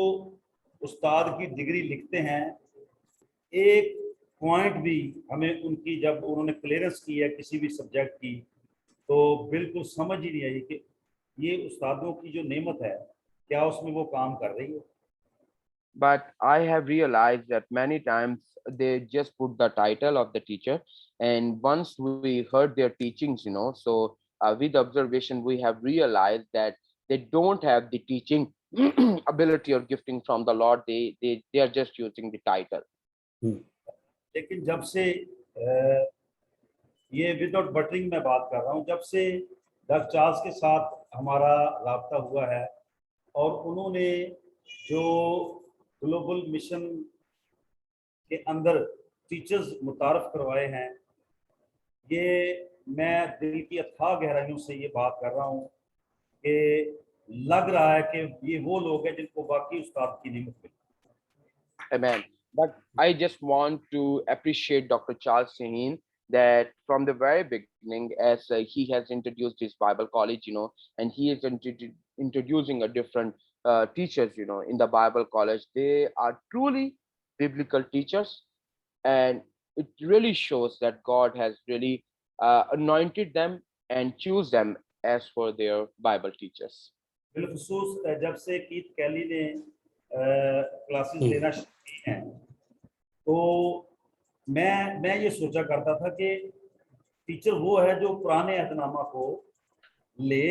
उस्ताद की डिग्री लिखते हैं, एक पॉइंट भी हमें उनकी जब उन्होंने क्लियरेंस की है किसी भी सब्जेक्ट की, तो बिल्कुल समझ ही नहीं आई कि ये उस्तादों की जो नेमत है क्या उसमें वो काम कर रही है। But I have realized that many times they just put the title of the teacher, and once we heard their teachings, you know, so with observation we have realized that they don't have the teaching ability or gifting from the Lord. They are just using the title. लेकिन जब से ये without buttering में बात कर रहा हूँ, जब से डॉक्टर चार्ल्स के साथ हमारा राब्ता हुआ है और उन्होंने जो ग्लोबल मिशन के अंदर टीचर्स मुतारफ करवाए हैं, ये मैं दिल की अथाह गहराइयों से ये बात कर रहा हूँ कि लग रहा है कि ये वो लोग हैं जिनको वाकई उस्ताद की नेमत मिली। Amen. But I just want to appreciate Dr. Charles Shaheen that from the very beginning, as he has introduced his Bible college, and he is introducing a different teachers, in the Bible college. They are truly biblical teachers, and it really shows that God has really anointed them and choose them as for their Bible teachers. बिलखसूस जब से Keith कैली ने classes लेना शुरू की हैं, तो मैं ये सोचा करता था कि टीचर वो है जो पुराने अहदनामा को ले,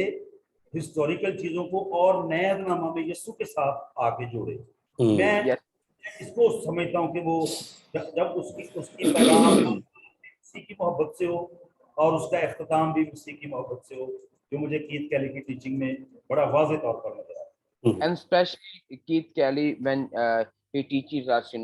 हिस्टोरिकल चीजों को, और नए अहदनामा में यीशु के साथ आगे जोड़े। मैं Yes. इसको समझता हूँ कि वो जब उसकी पैगाम मसीह की मोहब्बत से हो और उसका इख्तिताम भी मसीह की मोहब्बत से हो, जो मुझे कीथ कैली की टीचिंग में बड़ा वाज़ेह तौर पर नजर आता है। And especially Keith Kelly when he teaches us,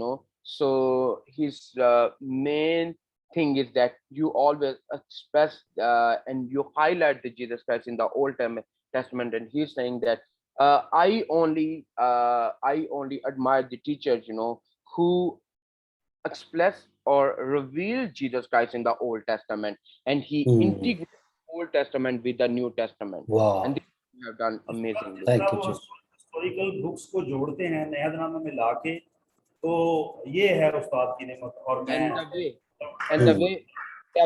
so his main thing is that you always express and you highlight the Jesus Christ in the Old Testament, and he's saying that I only admire the teachers, who express or reveal Jesus Christ in the Old Testament, and he integrates Old Testament with the New Testament. Wow. And they have done amazingly. Thank you, Jesus. Historical books को जोड़ते हैं नए अहदनामे में लाके, तो ये है उस्ताद की नेमत। और मैं And the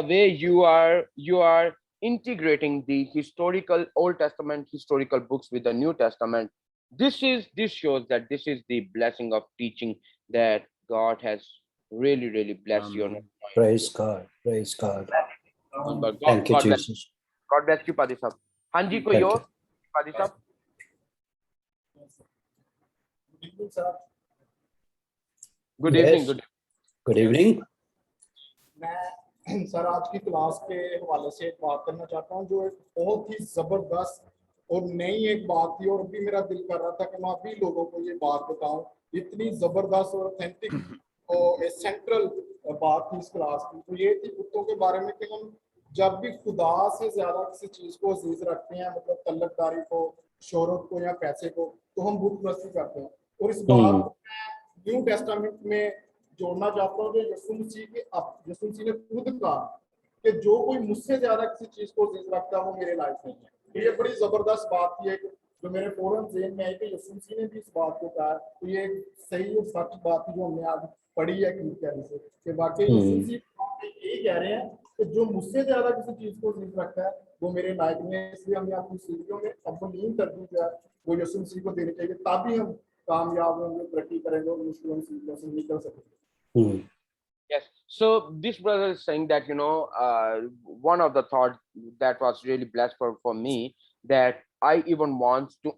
way you are integrating the historical Old Testament historical books with the New Testament, this shows that this is the blessing of teaching that God has really blessed you. Amen. Praise God. Praise God. God, Thank you, God bless, Jesus. God bless you, Padi Sahab. हाँ जी, कोई Thank और? you. Padi Sahab. Good Yes. evening. Good evening. मैं sir आज की class के हवाले से एक बात करना चाहता हूँ, जो एक बहुत ही जबरदस्त और नई एक बात थी, और अभी मेरा दिल कर रहा था कि मैं अभी लोगों को ये बात बताऊं। इतनी जबरदस्त और ऑथेंटिक और सेंट्रल बात थी इस क्लास की, तो ये थी कुत्तों के बारे में कि हम जब भी खुदा से ज्यादा किसी चीज को अजीज रखते हैं, मतलब तल्लकदारी को, शोहरत को या पैसे को, तो हम बुत परस्ती करते हैं। और इस बात को मैं न्यू टेस्टामेंट में जोड़ना चाहता हूँ कि यीशु मसीह ने खुद कहा कि जो कोई मुझसे ज्यादा किसी चीज को अजीज रखता है वो मेरे लायक नहीं है। ये बड़ी जबरदस्त बात थी, एक जो मेरे फौरन ज़हन में आई कि यीशु मसीह ने भी इस बात को कहा, तो ये सही और सच बात थी जो हमने आज पढ़ी है कीथ कैली से, कि वाकई यीशु मसीह यही कह रहे हैं कि जो मुझसे ज्यादा किसी चीज को अजीज रखता है वो मेरे लायक नहीं है। इसलिए हमें अपनी जिंदगियों में अव्वलीन तरजीह जो है वो यीशु मसीह को देनी चाहिए, तभी हम कामयाब होंगे, तरक्की करेंगे और मुश्किलों से निकल सकेंगे। Yes. So this brother is saying that, one of the thoughts that was really blessed for me, that I even want to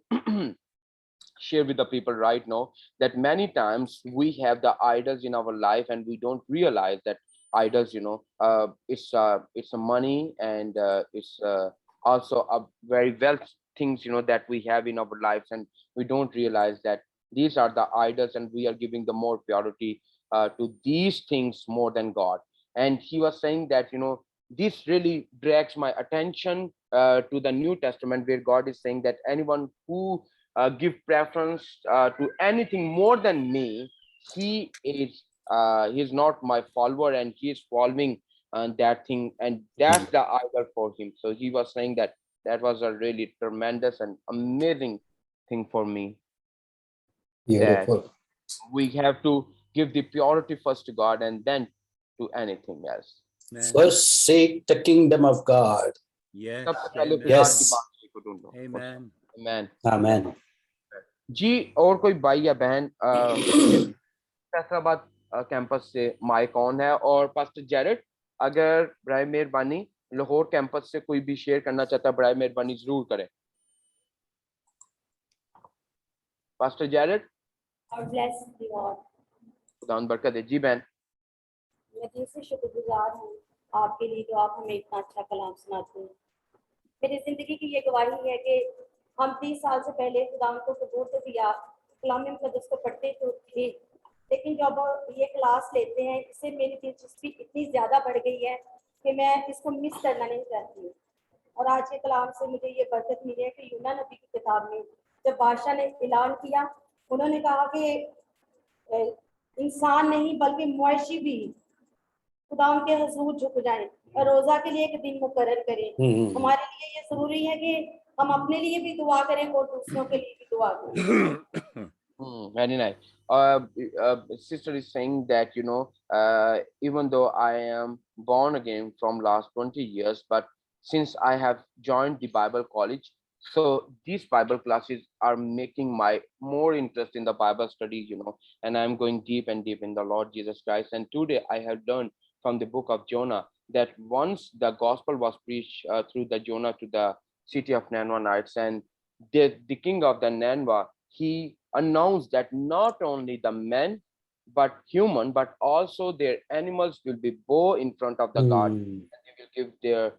share with the people right now, that many times we have the idols in our life and we don't realize that idols, it's a money, and it's also a very wealth things, that we have in our lives, and we don't realize that these are the idols, and we are giving the more purity to these things more than God. And he was saying that, this really drags my attention to the New Testament, where God is saying that anyone who give preference to anything more than me, he is not my follower, and he is following that thing, and that's the idol for him. So he was saying that was a really tremendous and amazing thing for me. Beautiful. We have to give the purity first to God and then to anything else. Amen. First seek the kingdom of God. Yes. सबसे पहले Amen. खुदा Yes. की बात को ढूंढो। Amen. Amen. Amen. जी, और कोई भाई या बहन फैसलाबाद कैंपस से माइक ऑन है, और पास्टर जेरेड, अगर बराए मेहरबानी लाहौर कैंपस से कोई भी शेयर करना चाहता है, बराए मेहरबानी जरूर करें। Pastor Jared, God bless you all. खुदा बरकत दे। जी बहन। मैं दिल से शुक्रगुजार हूँ आपके लिए जो आप हमें इतना अच्छा कलाम सुनाते हैं। मेरी जिंदगी की ये गवाही है कि हम 30 साल से पहले खुदा को कबूल तो किया, कलाम मुकद्दस को पढ़ते तो थे, लेकिन जब ये क्लास लेते हैं, इससे मेरी दिलचस्पी इतनी ज़्यादा बढ़ गई है कि मैं इसको मिस करना नहीं चाहती हूँ। और आज के कलाम से मुझे ये बरकत मिली है कि यूना नबी की किताब में जब बादशाह ने ऐलान किया, उन्होंने कहा कि इंसान नहीं बल्कि मुआशी भी खुदा के हजूर झुक जाएं और रोजा के लिए एक दिन मुकर्रर करें। हमारे लिए ये जरूरी है कि हम अपने लिए भी दुआ करें और दूसरों के लिए भी दुआ करें। Very nice. Sister is saying that, even though I am born again from last 20 years, but since I have joined the Bible college, so these Bible classes are making my more interest in the Bible studies, and I'm going deep and deep in the Lord Jesus Christ. And today I have learned from the book of Jonah that once the gospel was preached through the Jonah to the city of Ninevites, and the king of the Nineveh, he announced that not only the men but human but also their animals will be bow in front of the God, and they will give their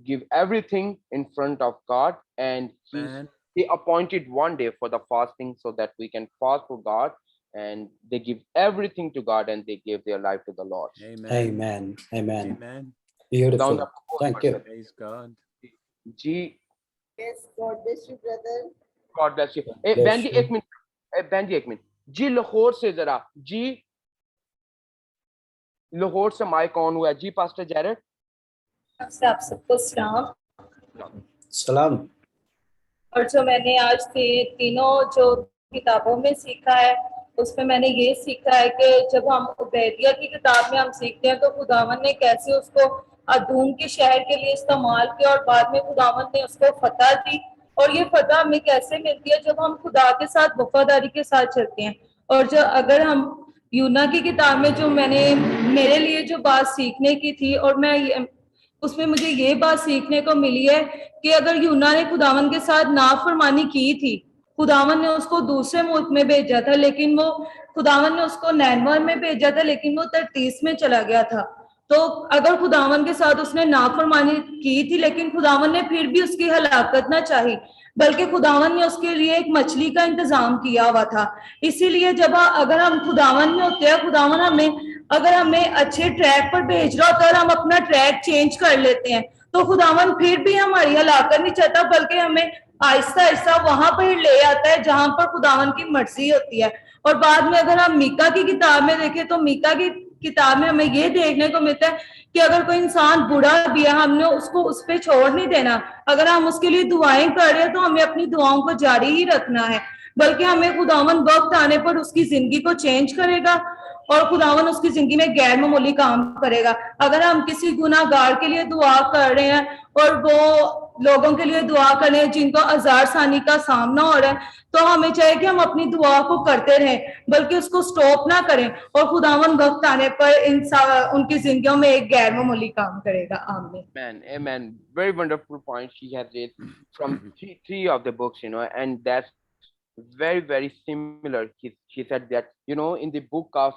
give everything in front of God, and Man. he appointed one day for the fasting so that we can fast for God, and they give everything to God and they give their life to the Lord. Amen. Amen. Amen. Amen. Beautiful. Down the Thank you. Praise God. G. Yes, God bless you, brother. God bless you. Bless बहन जी you. एक minute, बहन जी एक minute जी, लाहौर से जरा जी, लाहौर से mic on हुआ है जी, pastor Jared. आप सबको सलाम। सलाम। और जो मैंने आज तीनों जो किताबों में सीखा है, उसमें मैंने ये सीखा है कि जब हम उबैदिया की किताब में हम सीखते हैं तो खुदावन ने कैसे उसको अदूम के शहर के लिए इस्तेमाल किया और बाद में खुदावन ने उसको फतह दी, और ये फतह हमें कैसे मिलती है जब हम खुदा के साथ वफादारी के साथ चलते हैं। और जो अगर हम यूना की किताब में जो मेरे लिए जो बात सीखने की थी, और मैं उसमें मुझे ये बात सीखने को मिली है कि अगर यूना ने खुदावन के साथ नाफरमानी की थी, खुदावन ने उसको दूसरे मुल्क में भेजा था, लेकिन वो खुदावन ने उसको नैनवा में भेजा था, लेकिन वो तर्तीस में चला गया था। तो अगर खुदावन के साथ उसने नाफरमानी की थी, लेकिन खुदावन ने फिर भी उसकी हलाकत ना चाही, बल्कि खुदावन ने उसके लिए एक मछली का इंतजाम किया हुआ था। इसीलिए जब अगर हम खुदावन में होते हैं, खुदावन अगर हमें अच्छे ट्रैक पर भेज रहा होता है और हम अपना ट्रैक चेंज कर लेते हैं, तो खुदावन फिर भी हमारी हलाकत नहीं चाहता, बल्कि हमें आहिस्ता आहिस्ता वहां पर ले आता है जहां पर खुदावन की मर्जी होती है। और बाद में अगर हम मीका की किताब में देखें तो मीका की किताब में हमें ये देखने को मिलता है कि अगर कोई इंसान बुरा भी है, हमने उसको उस पर छोड़ नहीं देना। अगर हम उसके लिए दुआएं कर रहे हैं तो हमें अपनी दुआओं को जारी ही रखना है, बल्कि हमें खुदावन वक्त आने पर उसकी जिंदगी को चेंज करेगा और खुदावन उसकी जिंदगी में गैर मामूली काम करेगा। अगर हम किसी गुनाहगार के लिए दुआ कर रहे हैं और वो लोगों के लिए दुआ कर रहे हैं जिनको आजार सानी का सामना हो रहा है, तो हमें चाहिए कि हम अपनी दुआ को करते रहें, बल्कि उसको स्टॉप ना करें, और खुदावन वक्त आने पर उनकी जिंदगियों में एक गैर मामूली काम करेगा। आमीन। Amen, amen. Very wonderful point she has raised from three of the books, and that's very, very similar. She said that, in the book of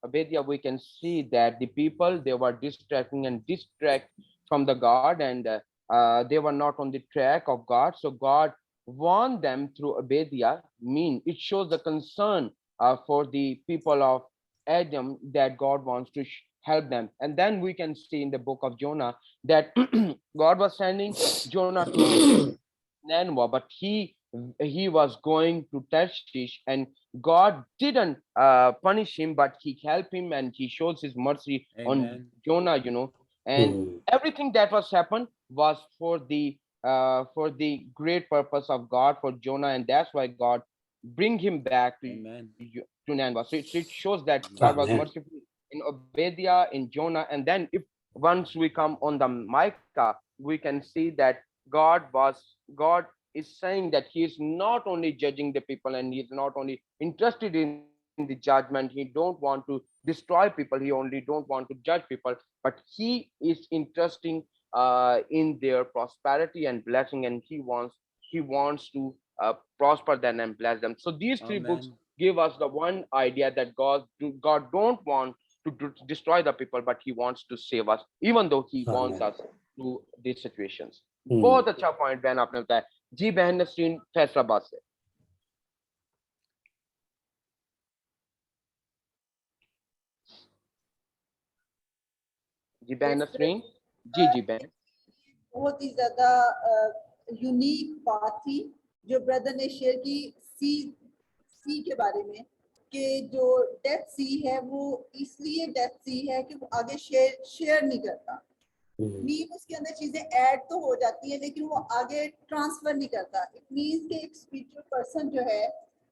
Obadiah, we can see that the people, they were distracting and distract from the God, and they were not on the track of God. So God warned them through Obadiah. It shows the concern for the people of Adam, that God wants to help them. And then we can see in the book of Jonah that God was sending Jonah to Nineveh, but he was going to Tarshish, and God didn't punish him, but he helped him and he shows his mercy on Amen. Jonah, and everything that was happened was for the great purpose of God for Jonah, and that's why God bring him back to Amen. Nineveh. So it shows that God was Amen. merciful in Obadiah, in Jonah, and then if once we come on the Micah, we can see that God is saying that he is not only judging the people, and he is not only interested in the judgment. He don't want to destroy people. He only don't want to judge people, but he is interested in their prosperity and blessing, and he wants to prosper them and bless them. So these three books Amen. give us the one idea that God don't want to destroy the people, but he wants to save us, even though he wants Amen. us through these situations. Hmm. बहुत अच्छा point बहन आपने बताया जी। बहन नसरीन फैसलाबाद से। जी बहन Yes, Nasreen. जी बहन। बहुत ही ज्यादा यूनिक बात थी जो ब्रदर ने शेयर की सी के बारे में, कि जो डेथ सी है वो इसलिए डेथ सी है कि वो आगे शेयर नहीं करता। मीन उसके अंदर चीजें ऐड तो हो जाती है लेकिन वो आगे ट्रांसफर नहीं करता। इट मीन्स कि एक स्पिरिचुअल पर्सन जो है,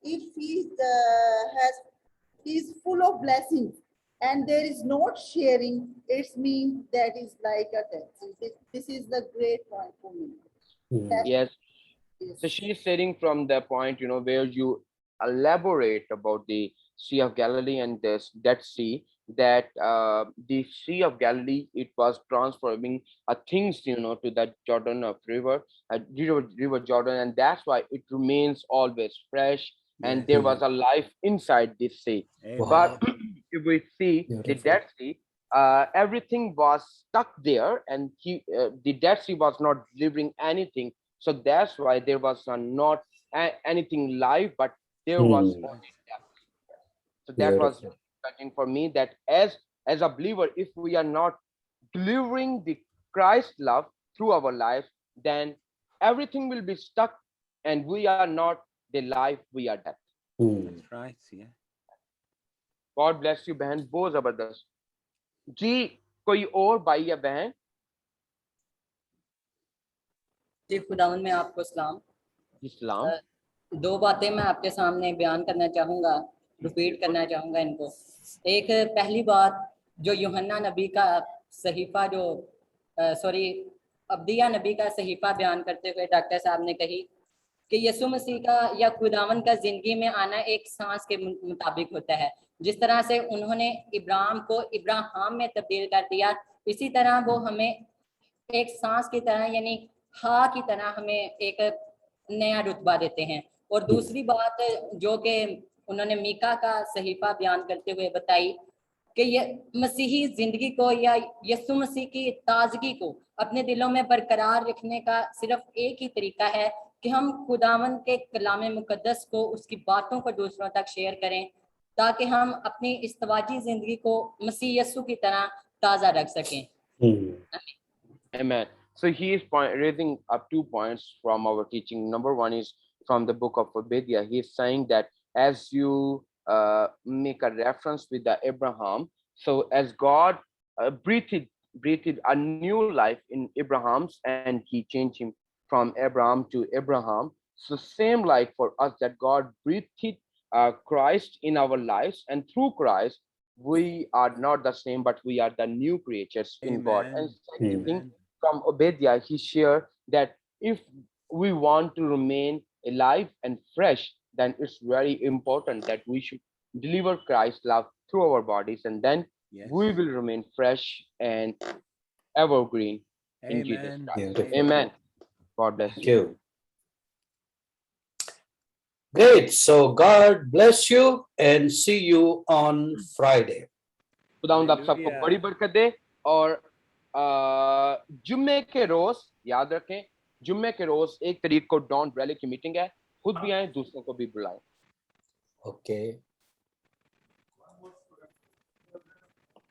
if he is full of blessings and there is not sharing, it means that is like a death. This is the great point for me. That Yes. is- So she's stating from the point, where you elaborate about the Sea of Galilee and this Dead Sea, that the Sea of Galilee, it was transforming things, to that Jordan of river, river Jordan, and that's why it remains always fresh. And Yes. there was a life inside this sea. Amen. But if we see the Beautiful. Dead Sea, everything was stuck there, and the Dead Sea was not delivering anything. So that's why there was not anything live, but there was Hmm. only death. So that was Beautiful. touching for me, that as a believer, if we are not delivering the Christ love through our life, then everything will be stuck, and we are not the life, we are death. That's right. Yeah. God bless you, बहन, बहुत जबरदस्त जी। कोई और भाई या बहन? जी खुदावन में आपको सलाम। इस्लाम। दो बातें मैं आपके सामने बयान करना चाहूँगा, रिपीट करना चाहूँगा इनको। एक पहली बात जो यूहन्ना नबी का सहीफा जो अब्दिया नबी का सहीफा बयान करते हुए डॉक्टर साहब ने कही कि यीशु मसीह का या खुदावन का जिंदगी में आना एक सांस के मुताबिक होता है। जिस तरह से उन्होंने इब्राहिम को इब्राहिम में तब्दील कर दिया, इसी तरह वो हमें एक सांस की तरह यानी हा की तरह हमें एक नया रुतबा देते हैं। और दूसरी बात जो कि उन्होंने मीका का सहीफा बयान करते हुए बताई कि ये मसीही जिंदगी को या यीशु मसीह की ताजगी को अपने दिलों में बरकरार रखने का सिर्फ एक ही तरीका है कि हम खुदावन के कलाम मुकद्दस को, उसकी बातों को दूसरों तक शेयर करें, ताकि हम अपनी इस्तवाजी जिंदगी को मसीह यीशु की तरह ताज़ा रख सकें। Amen. So he is raising up 2 points from our teaching. Number one is from the book of Obadiah. He is saying that as you make a reference with the Abraham, so as God breathed a new life in Abraham's, and he changed him from Abraham to Abraham. So same like for us, that God breathed Christ in our lives, and through Christ we are not the same, but we are the new creatures in God. And second thing, Amen. from Obadiah, he shared that if we want to remain alive and fresh, then it's very important that we should deliver Christ's love through our bodies, and then Yes. we will remain fresh and evergreen in Jesus Amen. Christ. Beautiful. Amen. God bless Thank you. you. Great. So God bless you and see you on Friday. खुदावंद आप सबको Hallelujah. बड़ी बरकत दे। और जुम्मे के रोज याद रखें, जुम्मे के रोज 1 तारीख को डॉन ब्रेले की मीटिंग है। खुद भी आए, दूसरों को भी बुलाएं। Okay.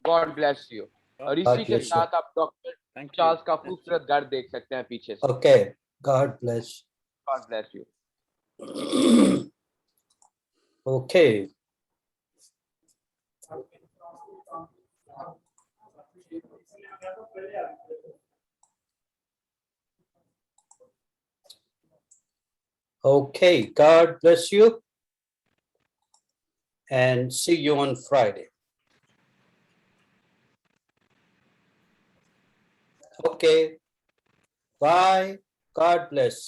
God bless you. और इसी God के bless you. साथ आप डॉक्टर Thank you. चार्ल्स का खूबसूरत घर देख सकते हैं पीछे से। Okay. God bless. God bless you. Okay. Okay. God bless you and see you on Friday. Okay. Bye. God bless.